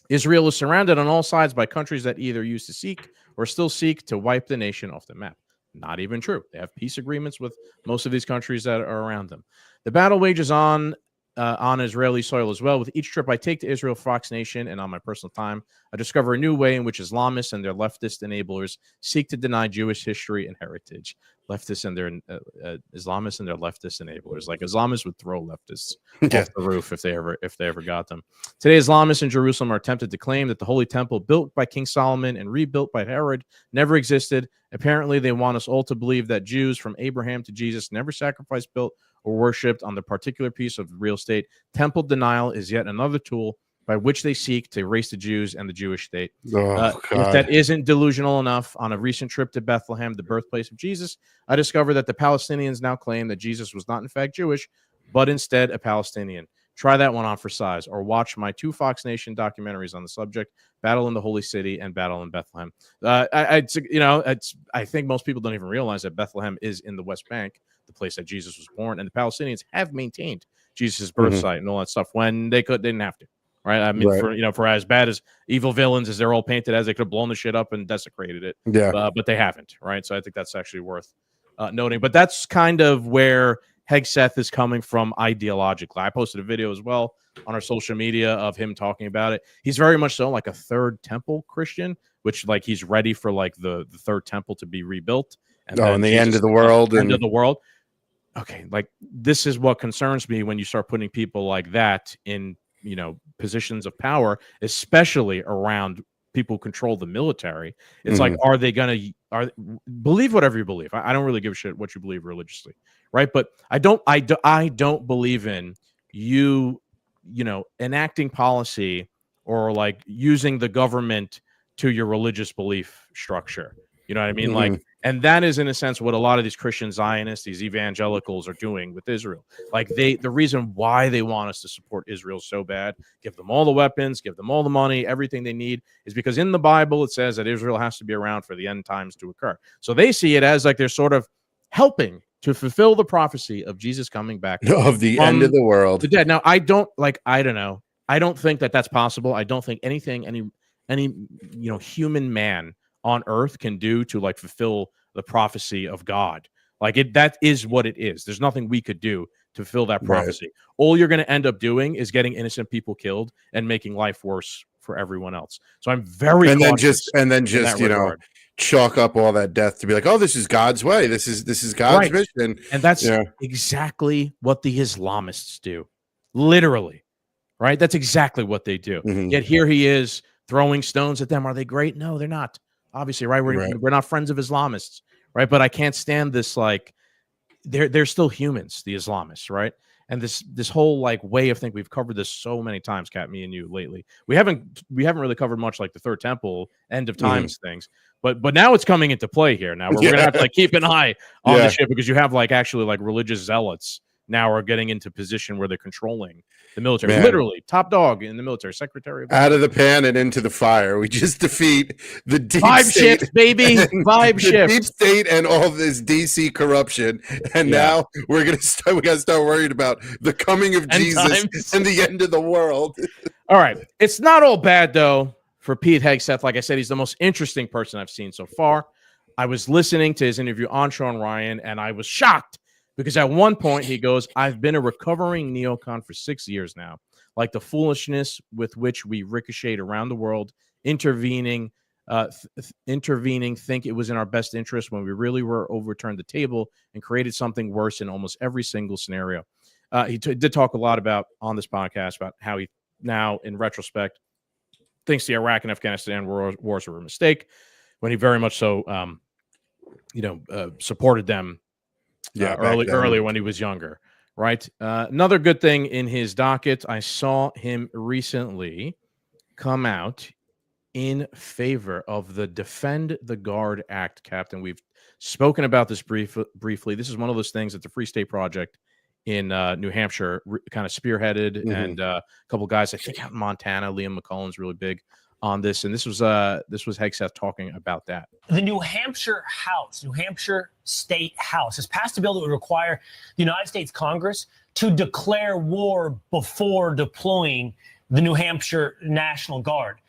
Israel is surrounded on all sides by countries that either used to seek or still seek to wipe the nation off the map. Not even true. They have peace agreements with most of these countries that are around them. The battle wages on Israeli soil as well. With each trip I take to Israel, Fox Nation, and on my personal time, I discover a new way in which Islamists and their leftist enablers seek to deny Jewish history and heritage. Leftists and their Islamists and their leftist enablers. Like Islamists would throw leftists off the roof if they ever got them. Today, Islamists in Jerusalem are tempted to claim that the Holy Temple, built by King Solomon and rebuilt by Herod, never existed. Apparently, they want us all to believe that Jews from Abraham to Jesus never sacrificed, built, or worshipped on the particular piece of real estate. Temple denial is yet another tool by which they seek to erase the Jews and the Jewish state. If that isn't delusional enough, on a recent trip to Bethlehem, the birthplace of Jesus, I discovered that the Palestinians now claim that Jesus was not in fact Jewish, but instead a Palestinian. Try that one on for size, or watch my 2 Fox Nation documentaries on the subject: Battle in the Holy City and Battle in Bethlehem. I think most people don't even realize that Bethlehem is in the West Bank, the place that Jesus was born, and the Palestinians have maintained Jesus' birth site and all that stuff when they didn't have to. Right. I mean, for as bad as evil villains as they're all painted as, they could have blown the shit up and desecrated it. Yeah. But they haven't. Right. So I think that's actually worth noting. But that's kind of where Hegseth is coming from ideologically. I posted a video as well on our social media of him talking about it. He's very much so like a third temple Christian, which like he's ready for like the third temple to be rebuilt. And the end of the world. End of the world. Okay. Like, this is what concerns me when you start putting people like that in, positions of power, especially around people who control the military. It's like, are they going to believe whatever you believe? I don't really give a shit what you believe religiously, right? But I don't believe in you enacting policy or like using the government to your religious belief structure. You know what I mean? Like, and that is in a sense what a lot of these Christian Zionists, these evangelicals are doing with Israel. Like the reason why they want us to support Israel so bad, give them all the weapons, give them all the money, everything they need, is because in the Bible, it says that Israel has to be around for the end times to occur. So they see it as like they're sort of helping to fulfill the prophecy of Jesus coming back of the end of the world. The dead. Now, I don't know. I don't think that that's possible. I don't think any human man on earth can do to like fulfill the prophecy of God. Like that is what it is. There's nothing we could do to fulfill that prophecy. Right. All you're going to end up doing is getting innocent people killed and making life worse for everyone else. So I'm very and then just chalk up all that death to be like, oh, this is God's way. This is God's mission. And that's exactly what the Islamists do. Literally. Right? That's exactly what they do. Yet here he is throwing stones at them. Are they great? No, they're not. Obviously, right? We're not friends of Islamists, right? But I can't stand this, like, they're still humans, the Islamists, right? And this whole like way of thinking, we've covered this so many times, Kat, me and you lately. We haven't really covered much like the third temple, end of times things. But now it's coming into play here. Now we're gonna have to like keep an eye on the shit, because you have like actually like religious zealots now are getting into position where they're controlling the military. Literally, top dog in the military, secretary. Out of the pan and into the fire. We just defeat the deep vibe state, shift, baby. Vibe shift. Deep state and all this DC corruption. And now we got to start worrying about the coming of Jesus and the end of the world. All right. It's not all bad, though, for Pete Hegseth. Like I said, he's the most interesting person I've seen so far. I was listening to his interview on Sean Ryan, and I was shocked. Because at one point he goes, I've been a recovering neocon for 6 years now. Like the foolishness with which we ricocheted around the world, intervening, think it was in our best interest when we really were overturned the table and created something worse in almost every single scenario. He did talk a lot about on this podcast about how he now, in retrospect, thinks the Iraq and Afghanistan wars were a mistake, when he very much so, supported them. Earlier when he was younger, right? Another good thing in his docket, I saw him recently come out in favor of the Defend the Guard Act, Captain. We've spoken about this briefly. This is one of those things that the Free State Project in New Hampshire kind of spearheaded, and a couple guys, I think, out in Montana. Liam McCullen's really big on this, and this was Hegseth talking about that. The New Hampshire House, New Hampshire State House, has passed a bill that would require the United States Congress to declare war before deploying the New Hampshire National Guard.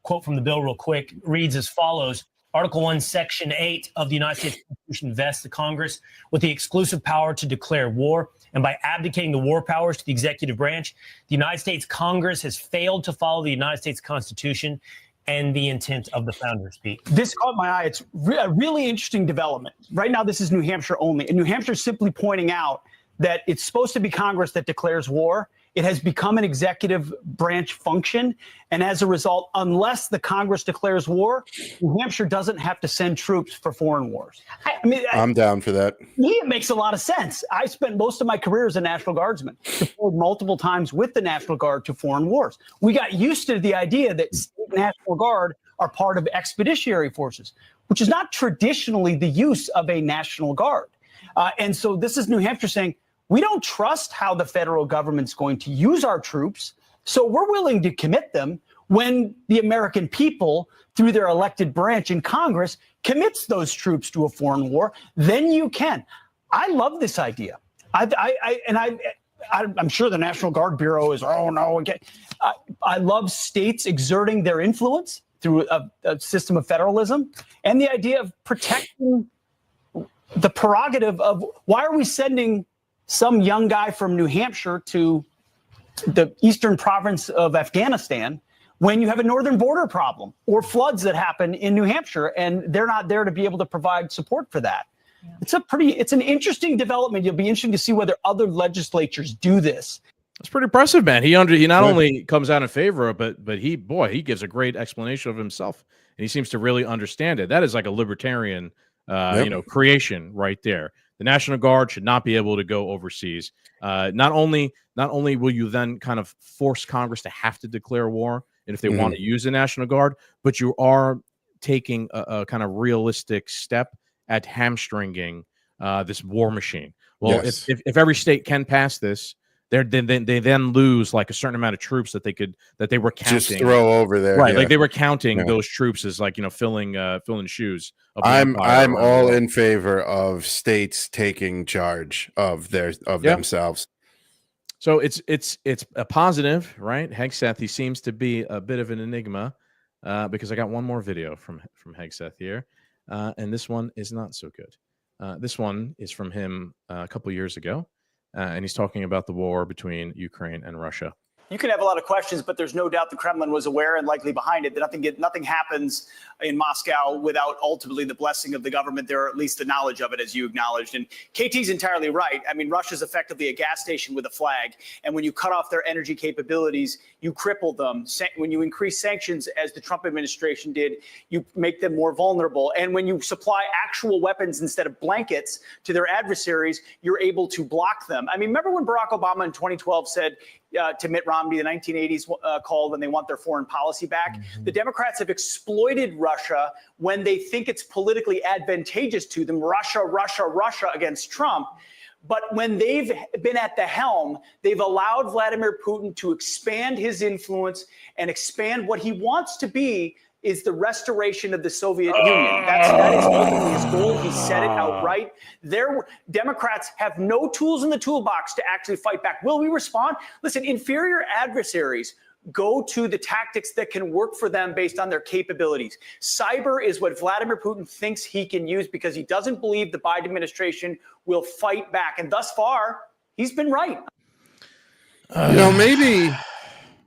Quote from the bill real quick reads as follows. Article 1, Section 8 of the United States Constitution vests the Congress with the exclusive power to declare war, and by abdicating the war powers to the executive branch, the United States Congress has failed to follow the United States Constitution and the intent of the founders. Pete. This caught my eye. It's a really interesting development. Right now, this is New Hampshire only, and New Hampshire is simply pointing out that it's supposed to be Congress that declares war. It has become an executive branch function. And as a result, unless the Congress declares war, New Hampshire doesn't have to send troops for foreign wars. I'm down for that. Yeah, it makes a lot of sense. I spent most of my career as a National Guardsman, deployed multiple times with the National Guard to foreign wars. We got used to the idea that state National Guard are part of expeditionary forces, which is not traditionally the use of a National Guard. And so this is New Hampshire saying, we don't trust how the federal government's going to use our troops, so we're willing to commit them when the American people, through their elected branch in Congress, commits those troops to a foreign war. Then you can. I love this idea. I'm sure the National Guard Bureau is, oh no, okay. I love states exerting their influence through a system of federalism, and the idea of protecting the prerogative of why are we sending some young guy from New Hampshire to the eastern province of Afghanistan when you have a northern border problem or floods that happen in New Hampshire and they're not there to be able to provide support for that. Yeah. It's an interesting development. It'll be interesting to see whether other legislatures do this. It's pretty impressive, man. He not only comes out in favor of it, but he gives a great explanation of himself, and he seems to really understand it. That is like a libertarian creation right there. The National Guard should not be able to go overseas. Not only will you then kind of force Congress to have to declare war, and if they want to use the National Guard, but you are taking a kind of realistic step at hamstringing this war machine. Well, yes. if every state can pass this, they then lose like a certain amount of troops that they were counting. Just throw over there, right? Yeah. Like they were counting those troops as like filling shoes. I'm all in favor of states taking charge of themselves. So it's a positive, right? Hegseth, he seems to be a bit of an enigma because I got one more video from Hegseth here, and this one is not so good. This one is from him a couple years ago. And he's talking about the war between Ukraine and Russia. You can have a lot of questions, but there's no doubt the Kremlin was aware and likely behind it that nothing happens in Moscow without ultimately the blessing of the government there, or at least the knowledge of it, as you acknowledged. And KT's entirely right. I mean, Russia's effectively a gas station with a flag. And when you cut off their energy capabilities, you cripple them. When you increase sanctions, as the Trump administration did, you make them more vulnerable. And when you supply actual weapons instead of blankets to their adversaries, you're able to block them. I mean, remember when Barack Obama in 2012 said to Mitt Romney, the 1980s called when they want their foreign policy back? The Democrats have exploited Russia when they think it's politically advantageous to them. Russia against Trump. But when they've been at the helm, they've allowed Vladimir Putin to expand his influence and expand what he wants to be is the restoration of the Soviet Union. That is ultimately his goal. He said it outright. Democrats have no tools in the toolbox to actually fight back. Will we respond? Listen, inferior adversaries go to the tactics that can work for them based on their capabilities. Cyber is what Vladimir Putin thinks he can use because he doesn't believe the Biden administration will fight back. And thus far, he's been right.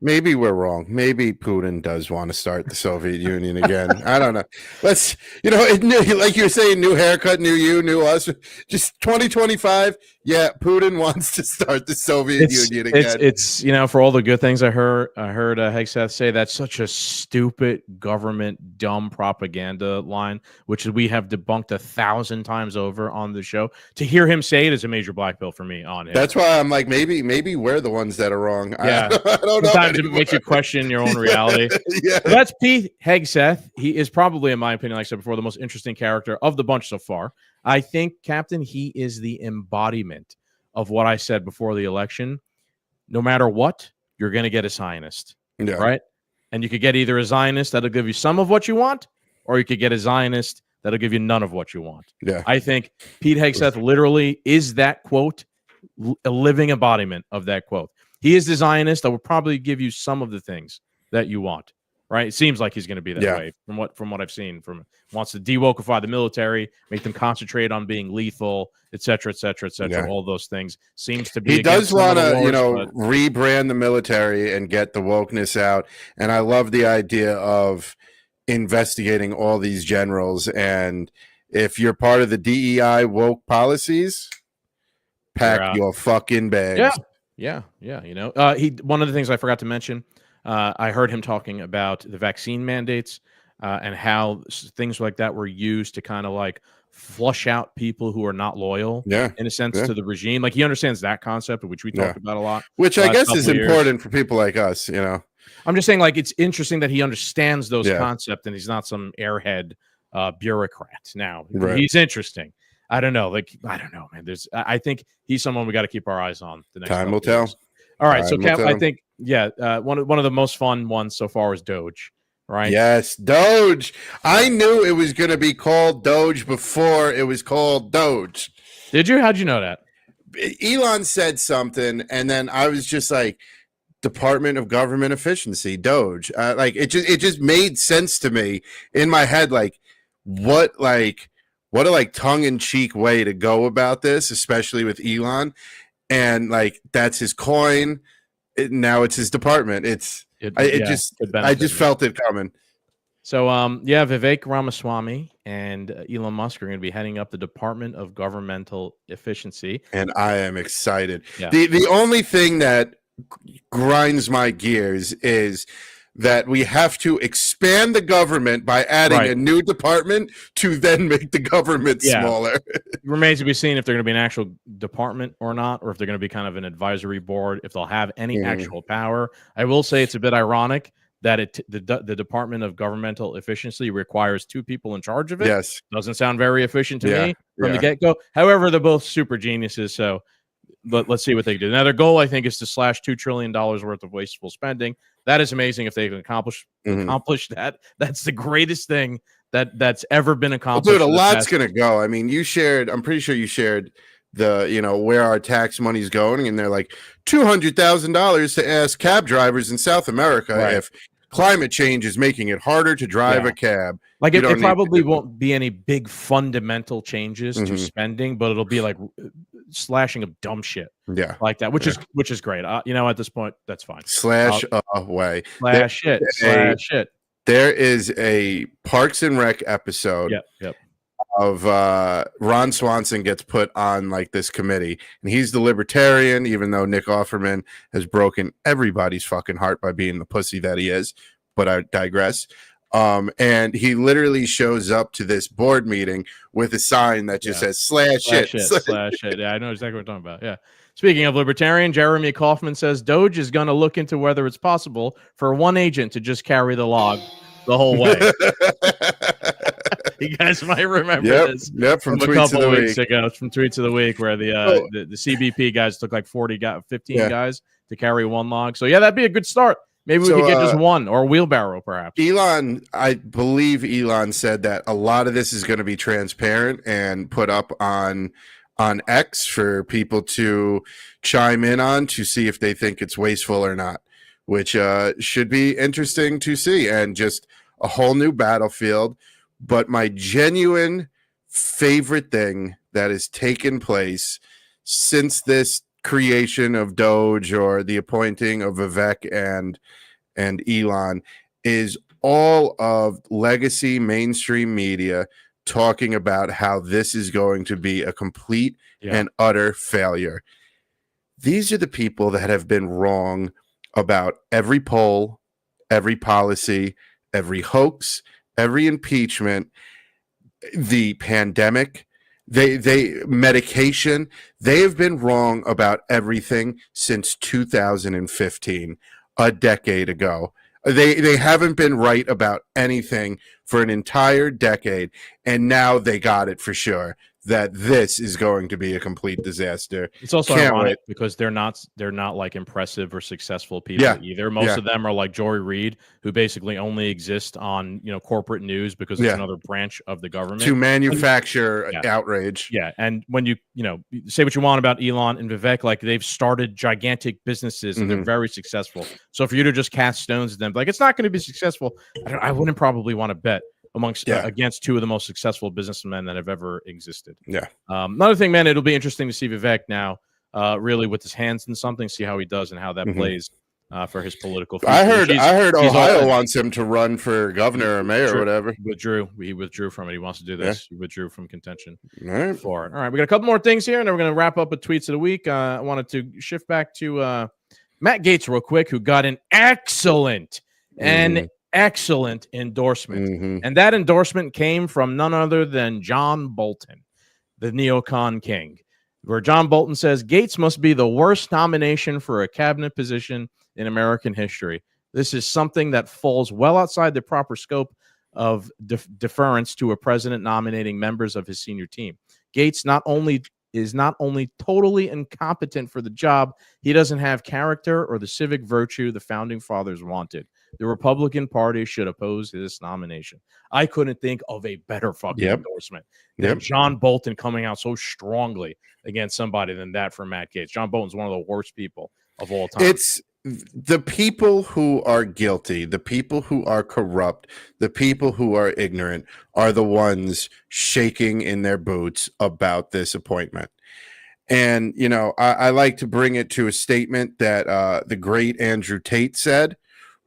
Maybe we're wrong. Maybe Putin does want to start the Soviet Union again. I don't know. Let's, like you're saying, new haircut, new you, new us. Just 2025. Yeah, Putin wants to start the Soviet Union again. It's for all the good things I heard Hegseth say, that's such a stupid government dumb propaganda line, which we have debunked 1,000 times over on the show. To hear him say it is a major black pill for me on him. That's why I'm like, maybe we're the ones that are wrong. Yeah. I don't know. sometimes it makes you question your own reality. Yeah. So that's Pete Hegseth. He is probably, in my opinion, like I said before, the most interesting character of the bunch so far. I think, Captain, he is the embodiment of what I said before the election. No matter what, you're going to get a Zionist, right? And you could get either a Zionist that'll give you some of what you want, or you could get a Zionist that'll give you none of what you want. Yeah. I think Pete Hegseth literally is that quote, a living embodiment of that quote. He is the Zionist that will probably give you some of the things that you want, right? It seems like he's going to be that way from what I've seen. Wants to de-wokify the military, make them concentrate on being lethal, et cetera, et cetera, et cetera. Yeah. All those things seems to be. He does want to, but rebrand the military and get the wokeness out. And I love the idea of investigating all these generals. And if you're part of the DEI woke policies, pack your fucking bags. Yeah. One of the things I forgot to mention, I heard him talking about the vaccine mandates and how things like that were used to kind of like flush out people who are not loyal, in a sense, to the regime. Like he understands that concept, which we talked about a lot. Which I guess is important for people like us, I'm just saying, like, it's interesting that he understands those concepts and he's not some airhead bureaucrat. Now, he's interesting. I don't know, man. I think he's someone we got to keep our eyes on. The next time will tell. All right, so Cap, I think, one of the most fun ones so far is Doge, right? Yes, Doge. I knew it was going to be called Doge before it was called Doge. Did you? How'd you know that? Elon said something, and then I was just like, Department of Government Efficiency, Doge. It just made sense to me in my head. What a tongue-in-cheek way to go about this, especially with Elon. And that's his coin. Now it's his department. I just felt it coming. So Vivek Ramaswamy and Elon Musk are going to be heading up the Department of Governmental Efficiency, and I am excited. Yeah. The only thing that grinds my gears is that we have to expand the government by adding a new department to then make the government smaller. It remains to be seen if they're going to be an actual department or not, or if they're going to be kind of an advisory board, if they'll have any actual power. I will say it's a bit ironic that the Department of Governmental Efficiency requires 2 people in charge of it. Yes. Doesn't sound very efficient to me from the get-go. However, they're both super geniuses, so let's see what they do. Now, their goal, I think, is to slash $2 trillion worth of wasteful spending. That is amazing if they can accomplish that. That's the greatest thing that's ever been accomplished. Well, dude, a lot's going to go. I mean, I'm pretty sure you shared where our tax money's going, and they're like $200,000 to ask cab drivers in South America if climate change is making it harder to drive a cab. It probably won't be any big fundamental changes to spending, but it'll be like slashing of dumb shit, like that, which is great. At this point, that's fine. Slash away. Slash it. There is a Parks and Rec episode. Yep. Of Ron Swanson gets put on this committee, and he's the libertarian, even though Nick Offerman has broken everybody's fucking heart by being the pussy that he is. But I digress. And he literally shows up to this board meeting with a sign that just says slash it. Yeah, I know exactly what we're talking about. Yeah. Speaking of libertarian, Jeremy Kaufman says Doge is going to look into whether it's possible for one agent to just carry the log the whole way. You guys might remember this. Yep, from a couple of weeks ago, from Tweets of the Week, where the CBP guys took 15 guys to carry one log. So that'd be a good start. Maybe we could get just one, or a wheelbarrow, perhaps. I believe Elon said that a lot of this is going to be transparent and put up on X for people to chime in on to see if they think it's wasteful or not, which should be interesting to see, and just a whole new battlefield. But my genuine favorite thing that has taken place since this creation of Doge, or the appointing of Vivek and Elon, is all of legacy mainstream media talking about how this is going to be a complete and utter failure. These are the people that have been wrong about every poll, every policy, every hoax, every impeachment, the pandemic, they medication. They have been wrong about everything since 2015 a decade ago. They haven't been right about anything for an entire decade, and now they got it for sure that this is going to be a complete disaster. It's also Can't ironic wait. because they're not like impressive or successful people either. Most of them are like Jory Reid, who basically only exist on corporate news because it's another branch of the government to manufacture outrage. Yeah, and when you say what you want about Elon and Vivek, like they've started gigantic businesses and they're very successful. So for you to just cast stones at them, like it's not going to be successful, I wouldn't probably want to bet against two of the most successful businessmen that have ever existed. Yeah. Another thing, man, it'll be interesting to see Vivek now, really with his hands in something, see how he does and how that plays for his political future. I heard Ohio wants him to run for governor or mayor or whatever. He withdrew from it. He wants to do this. He withdrew from contention for it. All right, we got a couple more things here, and then we're going to wrap up with tweets of the week. I wanted to shift back to Matt Gaetz real quick, who got an excellent excellent endorsement. And that endorsement came from none other than John Bolton, the neocon king, where John Bolton says Gaetz must be the worst nomination for a cabinet position in American history. This is something that falls well outside the proper scope of deference to a president nominating members of his senior team. Gaetz is not only totally incompetent for the job, he doesn't have character or the civic virtue the founding fathers wanted. The Republican Party should oppose this nomination. I couldn't think of a better fucking endorsement than John Bolton coming out so strongly against somebody than that for Matt Gaetz. John Bolton's one of the worst people of all time. It's the people who are guilty, the people who are corrupt, the people who are ignorant are the ones shaking in their boots about this appointment. And, I like to bring it to a statement that the great Andrew Tate said.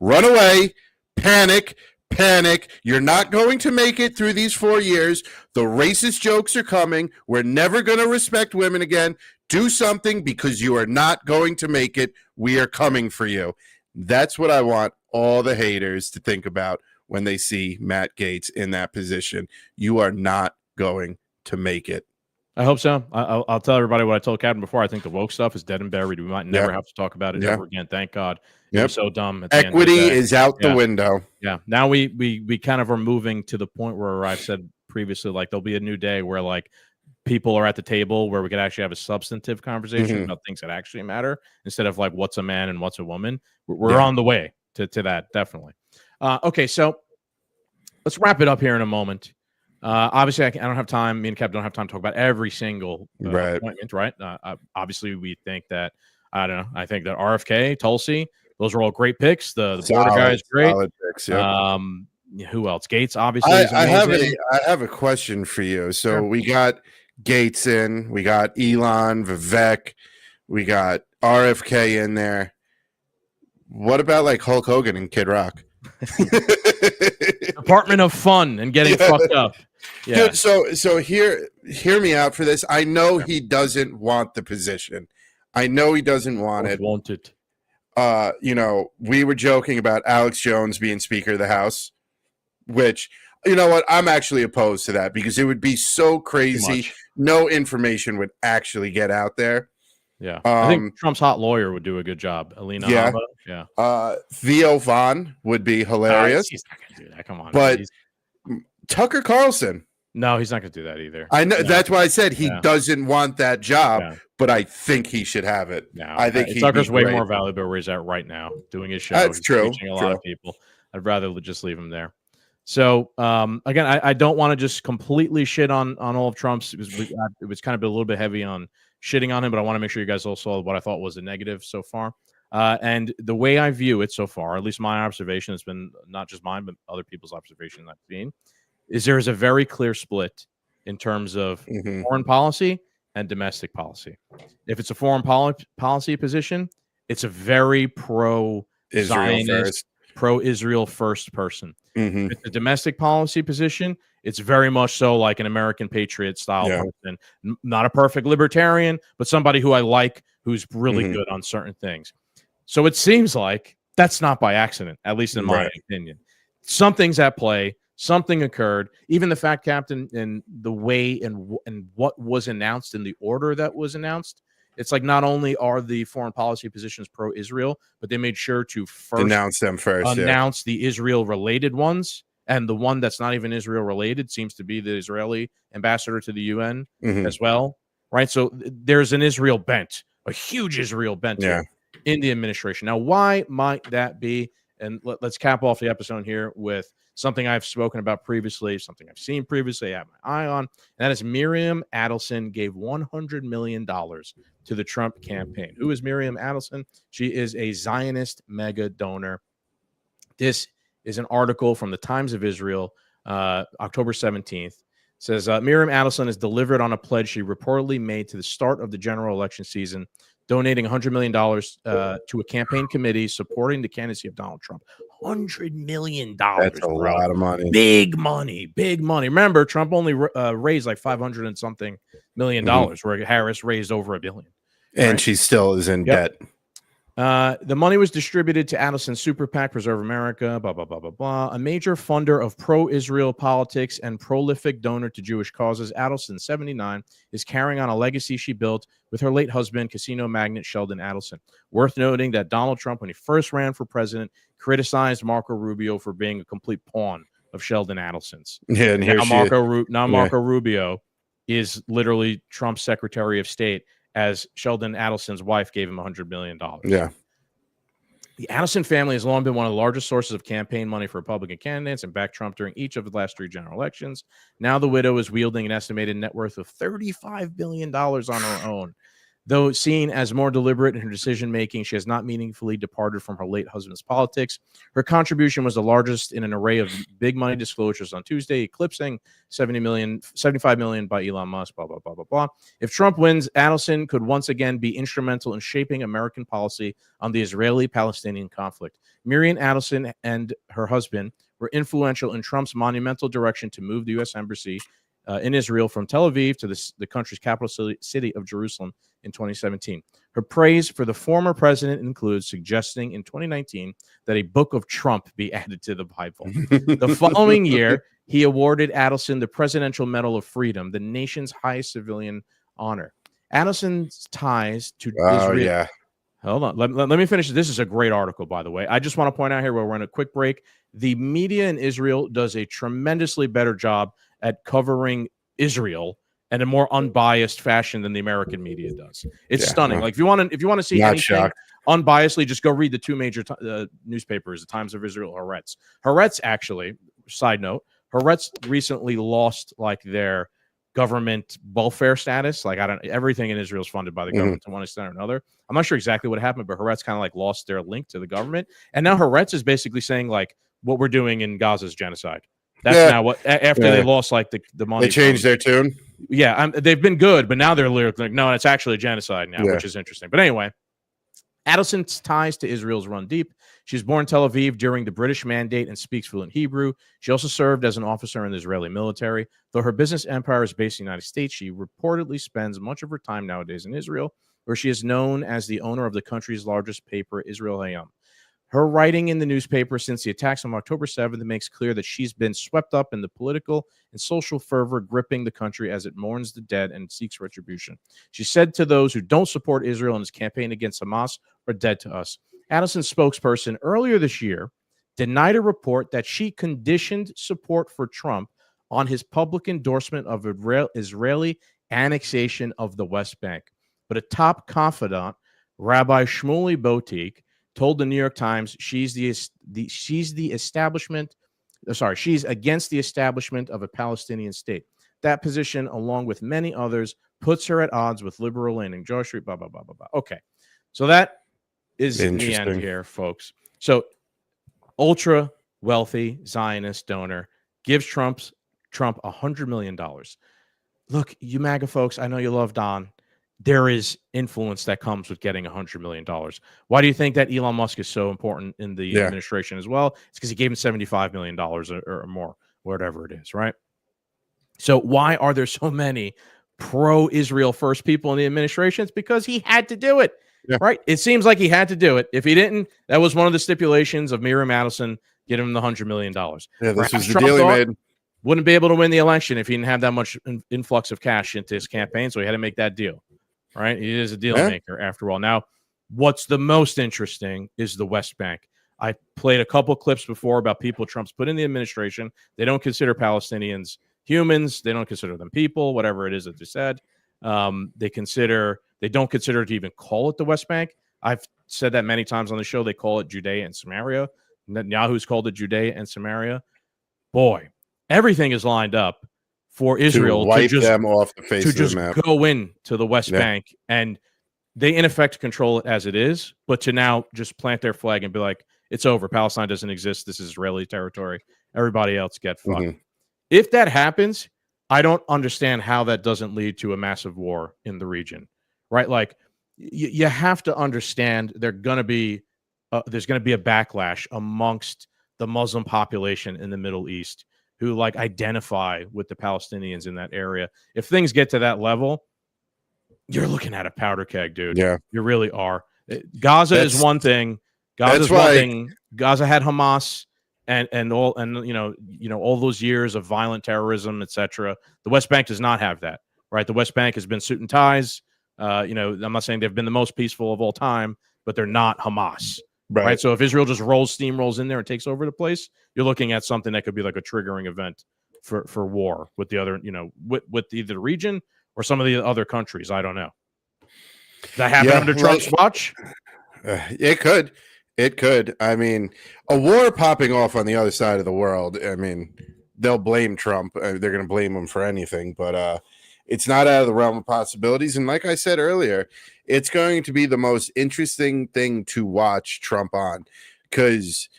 Run away, panic. You're not going to make it through these 4 years. The racist jokes are coming. We're never going to respect women again. Do something because you are not going to make it. We are coming for you. That's what I want all the haters to think about when they see Matt Gaetz in that position. You are not going to make it. I hope so. I'll tell everybody what I told Captain before. I think the woke stuff is dead and buried. We might never have to talk about it ever again. Thank God. It was so dumb. Equity is out the window. Yeah. Now we kind of are moving to the point where I've said previously, like there'll be a new day where like people are at the table where we could actually have a substantive conversation about things that actually matter instead of like what's a man and what's a woman. We're on the way to that, definitely. Okay, so let's wrap it up here in a moment. Obviously, I don't have time. Me and Cap don't have time to talk about every single appointment, right? Obviously, we think that, I don't know. I think that RFK, Tulsi, those are all great picks. The border guy is great. Picks, who else? Gaetz, obviously. I have a question for you. So we got Gaetz in, we got Elon, Vivek, we got RFK in there. What about like Hulk Hogan and Kid Rock? Department of Fun and getting fucked up. Yeah. Dude, so hear me out for this. I know he doesn't want the position. I know he doesn't want it. Want it. We were joking about Alex Jones being Speaker of the House, which, you know what, I'm actually opposed to that because it would be so crazy. No information would actually get out there. Yeah. I think Trump's hot lawyer would do a good job. Alina Habba. Yeah. Theo Vaughn would be hilarious. He's not going to do that. Come on. But Tucker Carlson. No, he's not going to do that either. I know. No. That's why I said he doesn't want that job, but I think he should have it. No, I think Tucker's way more valuable where he's at right now, doing his show. That's true. Reaching a lot of people. I'd rather just leave him there. So, again, I don't want to just completely shit on all of Trump's. It was kind of a little bit heavy on shitting on him, but I want to make sure you guys all saw what I thought was a negative so far. And the way I view it so far, at least my observation has been not just mine, but other people's observation I've seen, is there is a very clear split in terms of foreign policy and domestic policy. If it's a foreign policy position, it's a very pro-Zionist, pro-Israel first person. If it's a domestic policy position, it's very much so like an American patriot style person. Not a perfect libertarian, but somebody who I like, who's really good on certain things. So it seems like that's not by accident, at least in my opinion. Something's at play. Something occurred. Even the fact, Captain, and the way and what was announced in the order that was announced It's like not only are the foreign policy positions pro-Israel, but they made sure to first announce them first. Announce the Israel-related ones, and the one that's not even Israel-related seems to be the Israeli ambassador to the UN as well, right? So there's an Israel bent, a huge Israel bent here in the administration. Now, why might that be? And let's cap off the episode here with something I've spoken about previously, something I've seen previously, I have my eye on, and that is Miriam Adelson gave $100 million to the Trump campaign. Who is Miriam Adelson? She is a Zionist mega donor. This is an article from the Times of Israel, October 17th. It says, Miriam Adelson has delivered on a pledge she reportedly made to the start of the general election season, donating $100 million to a campaign committee supporting the candidacy of Donald Trump. $100 million. That's a lot of money. Big money. Big money. Remember, Trump only raised like 500 and something million dollars, where Harris raised over $1 billion. And she still is in debt. The money was distributed to Adelson Super PAC, Preserve America, blah, blah, blah, blah, blah. A major funder of pro-Israel politics and prolific donor to Jewish causes, Adelson, 79, is carrying on a legacy she built with her late husband, casino magnate Sheldon Adelson. Worth noting that Donald Trump, when he first ran for president, criticized Marco Rubio for being a complete pawn of Sheldon Adelson's. Yeah, and Marco Rubio is literally Trump's Secretary of State, as Sheldon Adelson's wife gave him $100 million. Yeah. The Adelson family has long been one of the largest sources of campaign money for Republican candidates and backed Trump during each of the last 3 general elections. Now the widow is wielding an estimated net worth of $35 billion on her own. Though seen as more deliberate in her decision-making, she has not meaningfully departed from her late husband's politics. Her contribution was the largest in an array of big money disclosures on Tuesday, eclipsing $75 million by Elon Musk, blah, blah, blah, blah, blah. If Trump wins, Adelson could once again be instrumental in shaping American policy on the Israeli-Palestinian conflict. Miriam Adelson and her husband were influential in Trump's monumental direction to move the U.S. Embassy in Israel from Tel Aviv to the country's capital city of Jerusalem in 2017. Her praise for the former president includes suggesting in 2019 that a book of Trump be added to the Bible. The following year, he awarded Adelson the Presidential Medal of Freedom, the nation's highest civilian honor. Adelson's ties to Israel. Yeah. Hold on. Let me finish. This is a great article, by the way. I just want to point out here, we're on a quick break. The media in Israel does a tremendously better job at covering Israel in a more unbiased fashion than the American media does. It's stunning. Like if you want to see anything unbiasedly, just go read the 2 major newspapers, the Times of Israel, Haaretz. Haaretz, actually, side note, Haaretz recently lost like their government welfare status. Like everything in Israel is funded by the government to one extent or another. I'm not sure exactly what happened, but Haaretz kind of like lost their link to the government, and now Haaretz is basically saying like what we're doing in Gaza is genocide. That's now what after they lost like the money. They changed their tune. Yeah, they've been good, but now they're literally like, no, it's actually a genocide now, which is interesting. But anyway, Adelson's ties to Israel's run deep. She was born in Tel Aviv during the British Mandate and speaks fluent Hebrew. She also served as an officer in the Israeli military. Though her business empire is based in the United States, she reportedly spends much of her time nowadays in Israel, where she is known as the owner of the country's largest paper, Israel Hayom. Her writing in the newspaper since the attacks on October 7th makes clear that she's been swept up in the political and social fervor gripping the country as it mourns the dead and seeks retribution. She said to those who don't support Israel in his campaign against Hamas are dead to us. Addison's spokesperson earlier this year denied a report that she conditioned support for Trump on his public endorsement of Israeli annexation of the West Bank. But a top confidant, Rabbi Shmuley Boteach, told the New York Times she's against the establishment of a Palestinian state. That position, along with many others, puts her at odds with liberal-leaning Joe Street, blah, blah, blah, blah, blah. Okay. So that is the end here, folks. So ultra wealthy Zionist donor gives Trump $100 million. Look, you MAGA folks, I know you love Don. There is influence that comes with getting $100 million. Why do you think that Elon Musk is so important in the administration as well? It's because he gave him $75 million or more, whatever it is, right? So why are there so many pro-Israel first people in the administration? It's because he had to do it, right? It seems like he had to do it. If he didn't, that was one of the stipulations of Miriam Adelson getting him the $100 million. Yeah, this was the deal he made. Wouldn't be able to win the election if he didn't have that much influx of cash into his campaign, so he had to make that deal. right? He is a deal maker after all. Now, what's the most interesting is the West Bank. I played a couple clips before about people Trump's put in the administration. They don't consider Palestinians humans. They don't consider them people, whatever it is that they said. They don't consider to even call it the West Bank. I've said that many times on the show. They call it Judea and Samaria. Netanyahu's called it Judea and Samaria. Boy, everything is lined up for Israel to wipe them off the face of the map. Go into the West Bank, and they in effect control it as it is, but to now just plant their flag and be like, it's over. Palestine doesn't exist. This is Israeli territory. Everybody else get fucked. If that happens, I don't understand how that doesn't lead to a massive war in the region, right? Like you have to understand there's going to be a backlash amongst the Muslim population in the Middle East who like identify with the Palestinians in that area. If things get to that level, you're looking at a powder keg, dude. Yeah, you really are. Gaza is one thing. Gaza had Hamas and all those years of violent terrorism, etc. The West Bank does not have that, right? The West Bank has been suit and ties. I'm not saying they've been the most peaceful of all time, but they're not Hamas, right? So if Israel just steamrolls in there and takes over the place, you're looking at something that could be like a triggering event for war with the other, with either the region or some of the other countries. I don't know. Does that happen under Trump's watch? It could. It could. I mean, a war popping off on the other side of the world, I mean, they'll blame Trump. They're going to blame him for anything, but it's not out of the realm of possibilities. And like I said earlier, it's going to be the most interesting thing to watch Trump on because,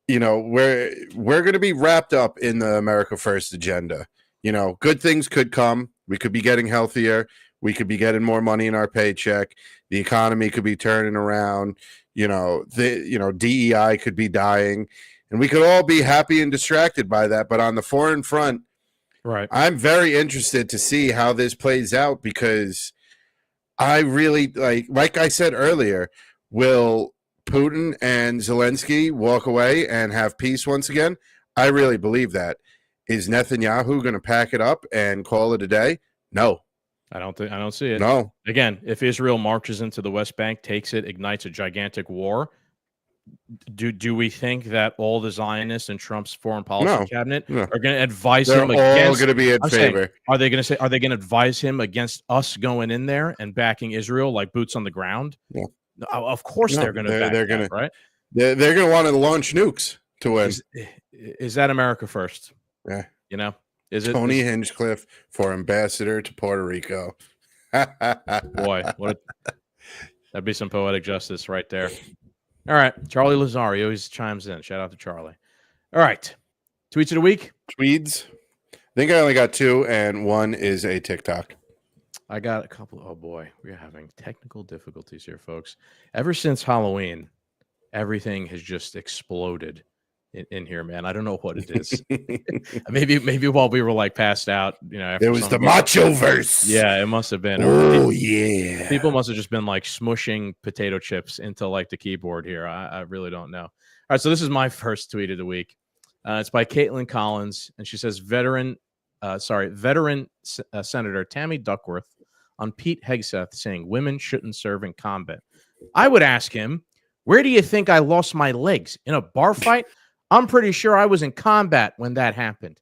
we're going to be wrapped up in the America First agenda. Good things could come. We could be getting healthier. We could be getting more money in our paycheck. The economy could be turning around. DEI could be dying, and we could all be happy and distracted by that. But on the foreign front, right, I'm very interested to see how this plays out because I really like I said earlier, will Putin and Zelensky walk away and have peace once again? I really believe that. Is Netanyahu going to pack it up and call it a day? No. I don't see it. No. Again, if Israel marches into the West Bank, takes it, ignites a gigantic war, do we think that all the Zionists and Trump's foreign policy cabinet are going to advise him against? They're all going to be in favor. Are they going to advise him against us going in there and backing Israel like boots on the ground? Yeah. Of course they're going to. Right? They're going to want to launch nukes to win. Is that America First? Yeah. Is it Tony Hinchcliffe for ambassador to Puerto Rico? Boy, that'd be some poetic justice right there. All right, Charlie Lazari always chimes in. Shout out to Charlie. All right, tweets of the week. Tweeds. I think I only got 2, and one is a TikTok. I got a couple. Oh boy, we're having technical difficulties here, folks. Ever since Halloween, everything has just exploded in here, man. I don't know what it is. maybe while we were like passed out, it was the macho verse. Yeah, it must have been. Oh yeah, people must have just been like smushing potato chips into like the keyboard here. I really don't know. All right, so this is my first tweet of the week. It's by Caitlin Collins, and she says veteran Senator Tammy Duckworth on Pete Hegseth saying women shouldn't serve in combat. I would ask him, where do you think I lost my legs? In a bar fight? I'm pretty sure I was in combat when that happened.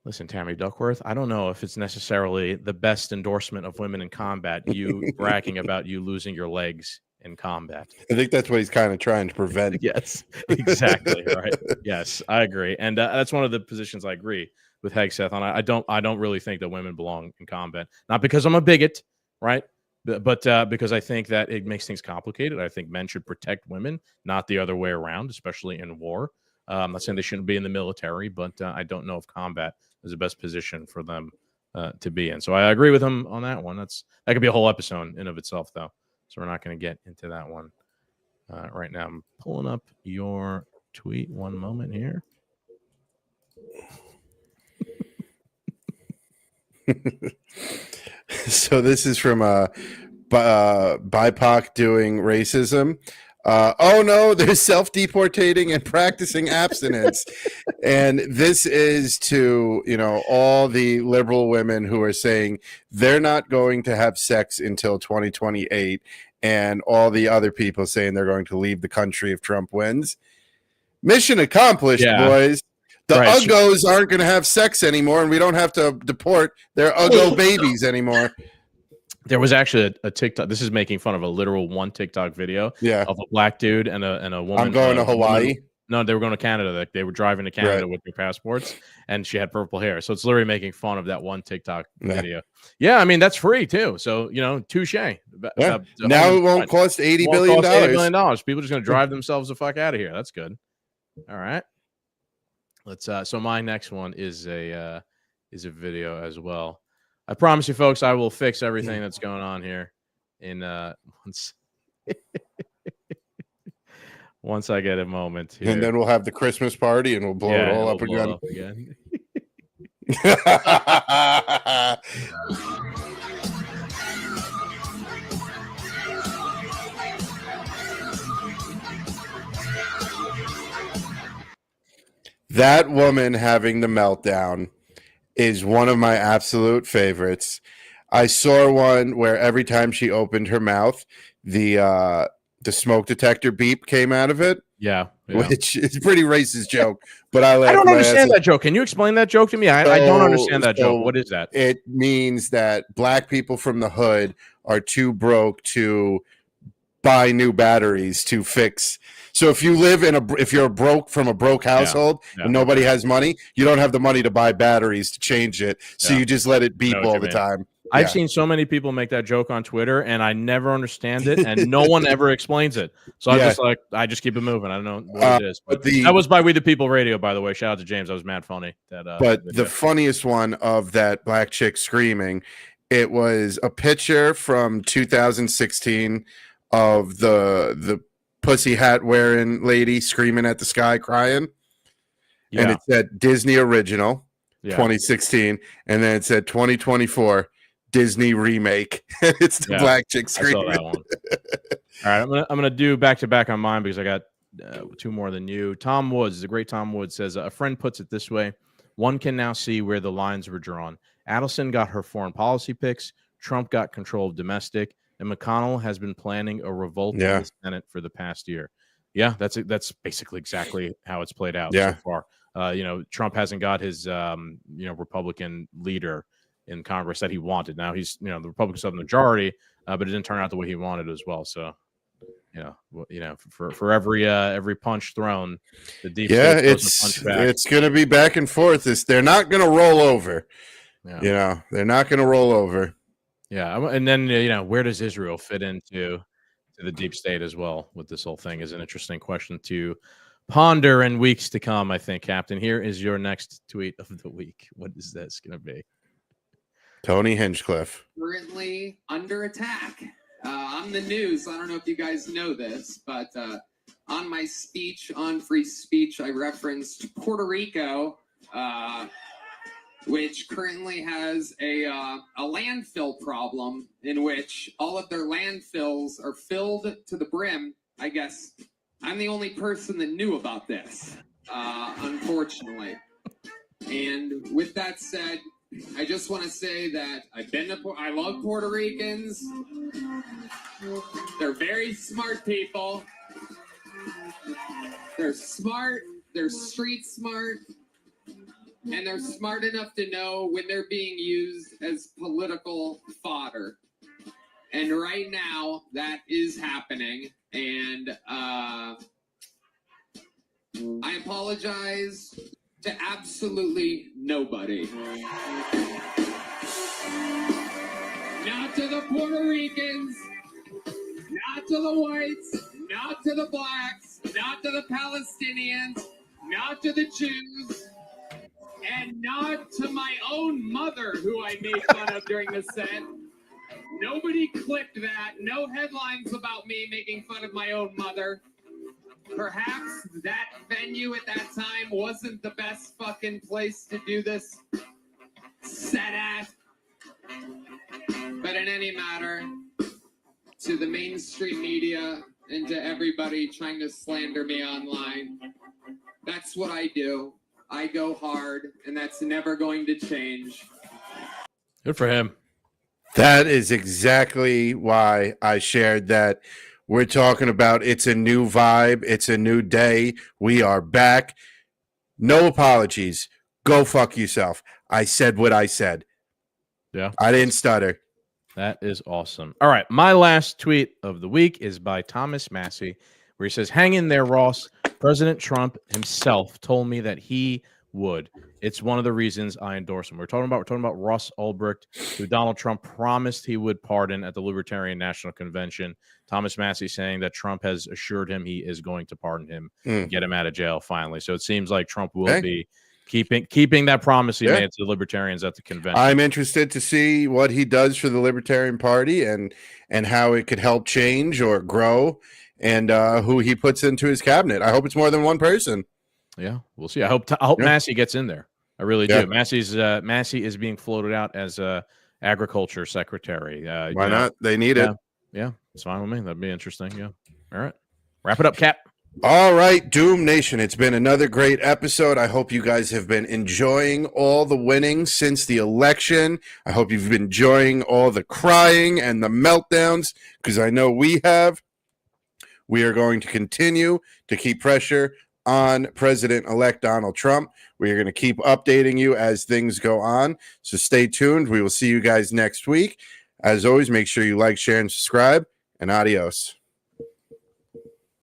Listen, Tammy Duckworth, I don't know if it's necessarily the best endorsement of women in combat, you bragging about you losing your legs in combat. I think that's what he's kind of trying to prevent. Yes, exactly. Right. Yes, I agree. And that's one of the positions I agree with Hegseth on. I don't really think that women belong in combat. Not because I'm a bigot, right? But because I think that it makes things complicated. I think men should protect women, not the other way around, especially in war. I'm not saying they shouldn't be in the military, but I don't know if combat is the best position for them to be in. So I agree with him on that one. That could be a whole episode in of itself, though. So we're not going to get into that one right now. I'm pulling up your tweet. One moment here. So this is from BIPOC doing racism. Oh no, they're self-deportating and practicing abstinence. And this is to, all the liberal women who are saying they're not going to have sex until 2028, and all the other people saying they're going to leave the country if Trump wins. Mission accomplished, boys. The uggos aren't going to have sex anymore, and we don't have to deport their uggo babies anymore. There was actually a TikTok. This is making fun of a literal one TikTok video of a black dude and a woman. I'm going to Hawaii. No, they were going to Canada. They were driving to Canada with their passports, and she had purple hair. So it's literally making fun of that one TikTok video. Yeah, I mean, that's free too. So, touche. Yeah. Now it won't cost $80 billion. $80 billion. People are just going to drive themselves the fuck out of here. That's good. All right. Let's. So my next one is a video as well. I promise you, folks, I will fix everything that's going on here in once I get a moment here. And then we'll have the Christmas party and we'll blow it all up again. That woman having the meltdown is one of my absolute favorites. I saw one where every time she opened her mouth, the smoke detector beep came out of it. Yeah. Which is a pretty racist joke, but I don't understand that joke. Can you explain that joke to me? I don't understand that joke. What is that? It means that black people from the hood are too broke to buy new batteries to fix. So if you live if you're broke from a broke household and nobody has money, you don't have the money to buy batteries to change it. So you just let it beep all the time. I've seen so many people make that joke on Twitter, and I never understand it, and no one ever explains it. So I'm just like, I just keep it moving. I don't know what it is. But that was by We the People Radio, by the way. Shout out to James. That was mad funny. But the funniest one of that black chick screaming, it was a picture from 2016 of the pussy hat wearing lady screaming at the sky crying. And it said Disney Original 2016. And then it said 2024 Disney Remake. It's the black chick screaming. I saw that one. All right, I'm gonna do back to back on mine because I got two more than you. Tom Woods, the great Tom Woods, says a friend puts it this way: one can now see where the lines were drawn. Adelson got her foreign policy picks. Trump got control of domestic, and McConnell has been planning a revolt in the Senate for the past year. Yeah, that's basically exactly how it's played out so far. Trump hasn't got his Republican leader in Congress that he wanted. Now he's the Republicans have the majority, but it didn't turn out the way he wanted as well. So for every punch thrown, the deep state punch back. It's going to be back and forth. They're not going to roll over. They're not going to roll over. Yeah, and then where does Israel fit into the deep state as well with this whole thing is an interesting question to ponder in weeks to come. I think, Captain. Here is your next tweet of the week. What is this going to be? Tony Hinchcliffe. Currently under attack. On the news, I don't know if you guys know this, but on my speech on free speech, I referenced Puerto Rico, which currently has a landfill problem in which all of their landfills are filled to the brim. I guess I'm the only person that knew about this, unfortunately. And with that said, I just want to say that I love Puerto Ricans. They're very smart people. They're smart. They're street smart. And they're smart enough to know when they're being used as political fodder. And right now, that is happening. And I apologize to absolutely nobody. Not to the Puerto Ricans, not to the whites, not to the blacks, not to the Palestinians, not to the Jews, and not to my own mother, who I made fun of during the set. Nobody clicked that. No headlines about me making fun of my own mother. Perhaps that venue at that time wasn't the best fucking place to do this set at. But in any matter, to the mainstream media, and to everybody trying to slander me online. That's what I do. I go hard, and that's never going to change. Good for him. That is exactly why I shared that. We're talking about it's a new vibe. It's a new day. We are back. No apologies. Go fuck yourself. I said what I said. Yeah. I didn't stutter. That is awesome. All right. My last tweet of the week is by Thomas Massey, where he says, "Hang in there, Ross. President Trump himself told me that he would. It's one of the reasons I endorse him." We're talking about Ross Ulbricht, who Donald Trump promised he would pardon at the Libertarian National Convention. Thomas Massey saying that Trump has assured him he is going to pardon him and get him out of jail finally. So it seems like Trump will be keeping that promise he made to the Libertarians at the convention. I'm interested to see what he does for the Libertarian Party and how it could help change or grow, and who he puts into his cabinet. I hope it's more than one person. Yeah, we'll see. I hope Massey gets in there. I really do. Massey is being floated out as agriculture secretary. Why not? They need it. Yeah, it's fine with me. That'd be interesting. Yeah. All right. Wrap it up, Cap. All right, Doom Nation. It's been another great episode. I hope you guys have been enjoying all the winning since the election. I hope you've been enjoying all the crying and the meltdowns, because I know we have. We are going to continue to keep pressure on President-elect Donald Trump. We are going to keep updating you as things go on. So stay tuned. We will see you guys next week. As always, make sure you like, share, and subscribe. And adios.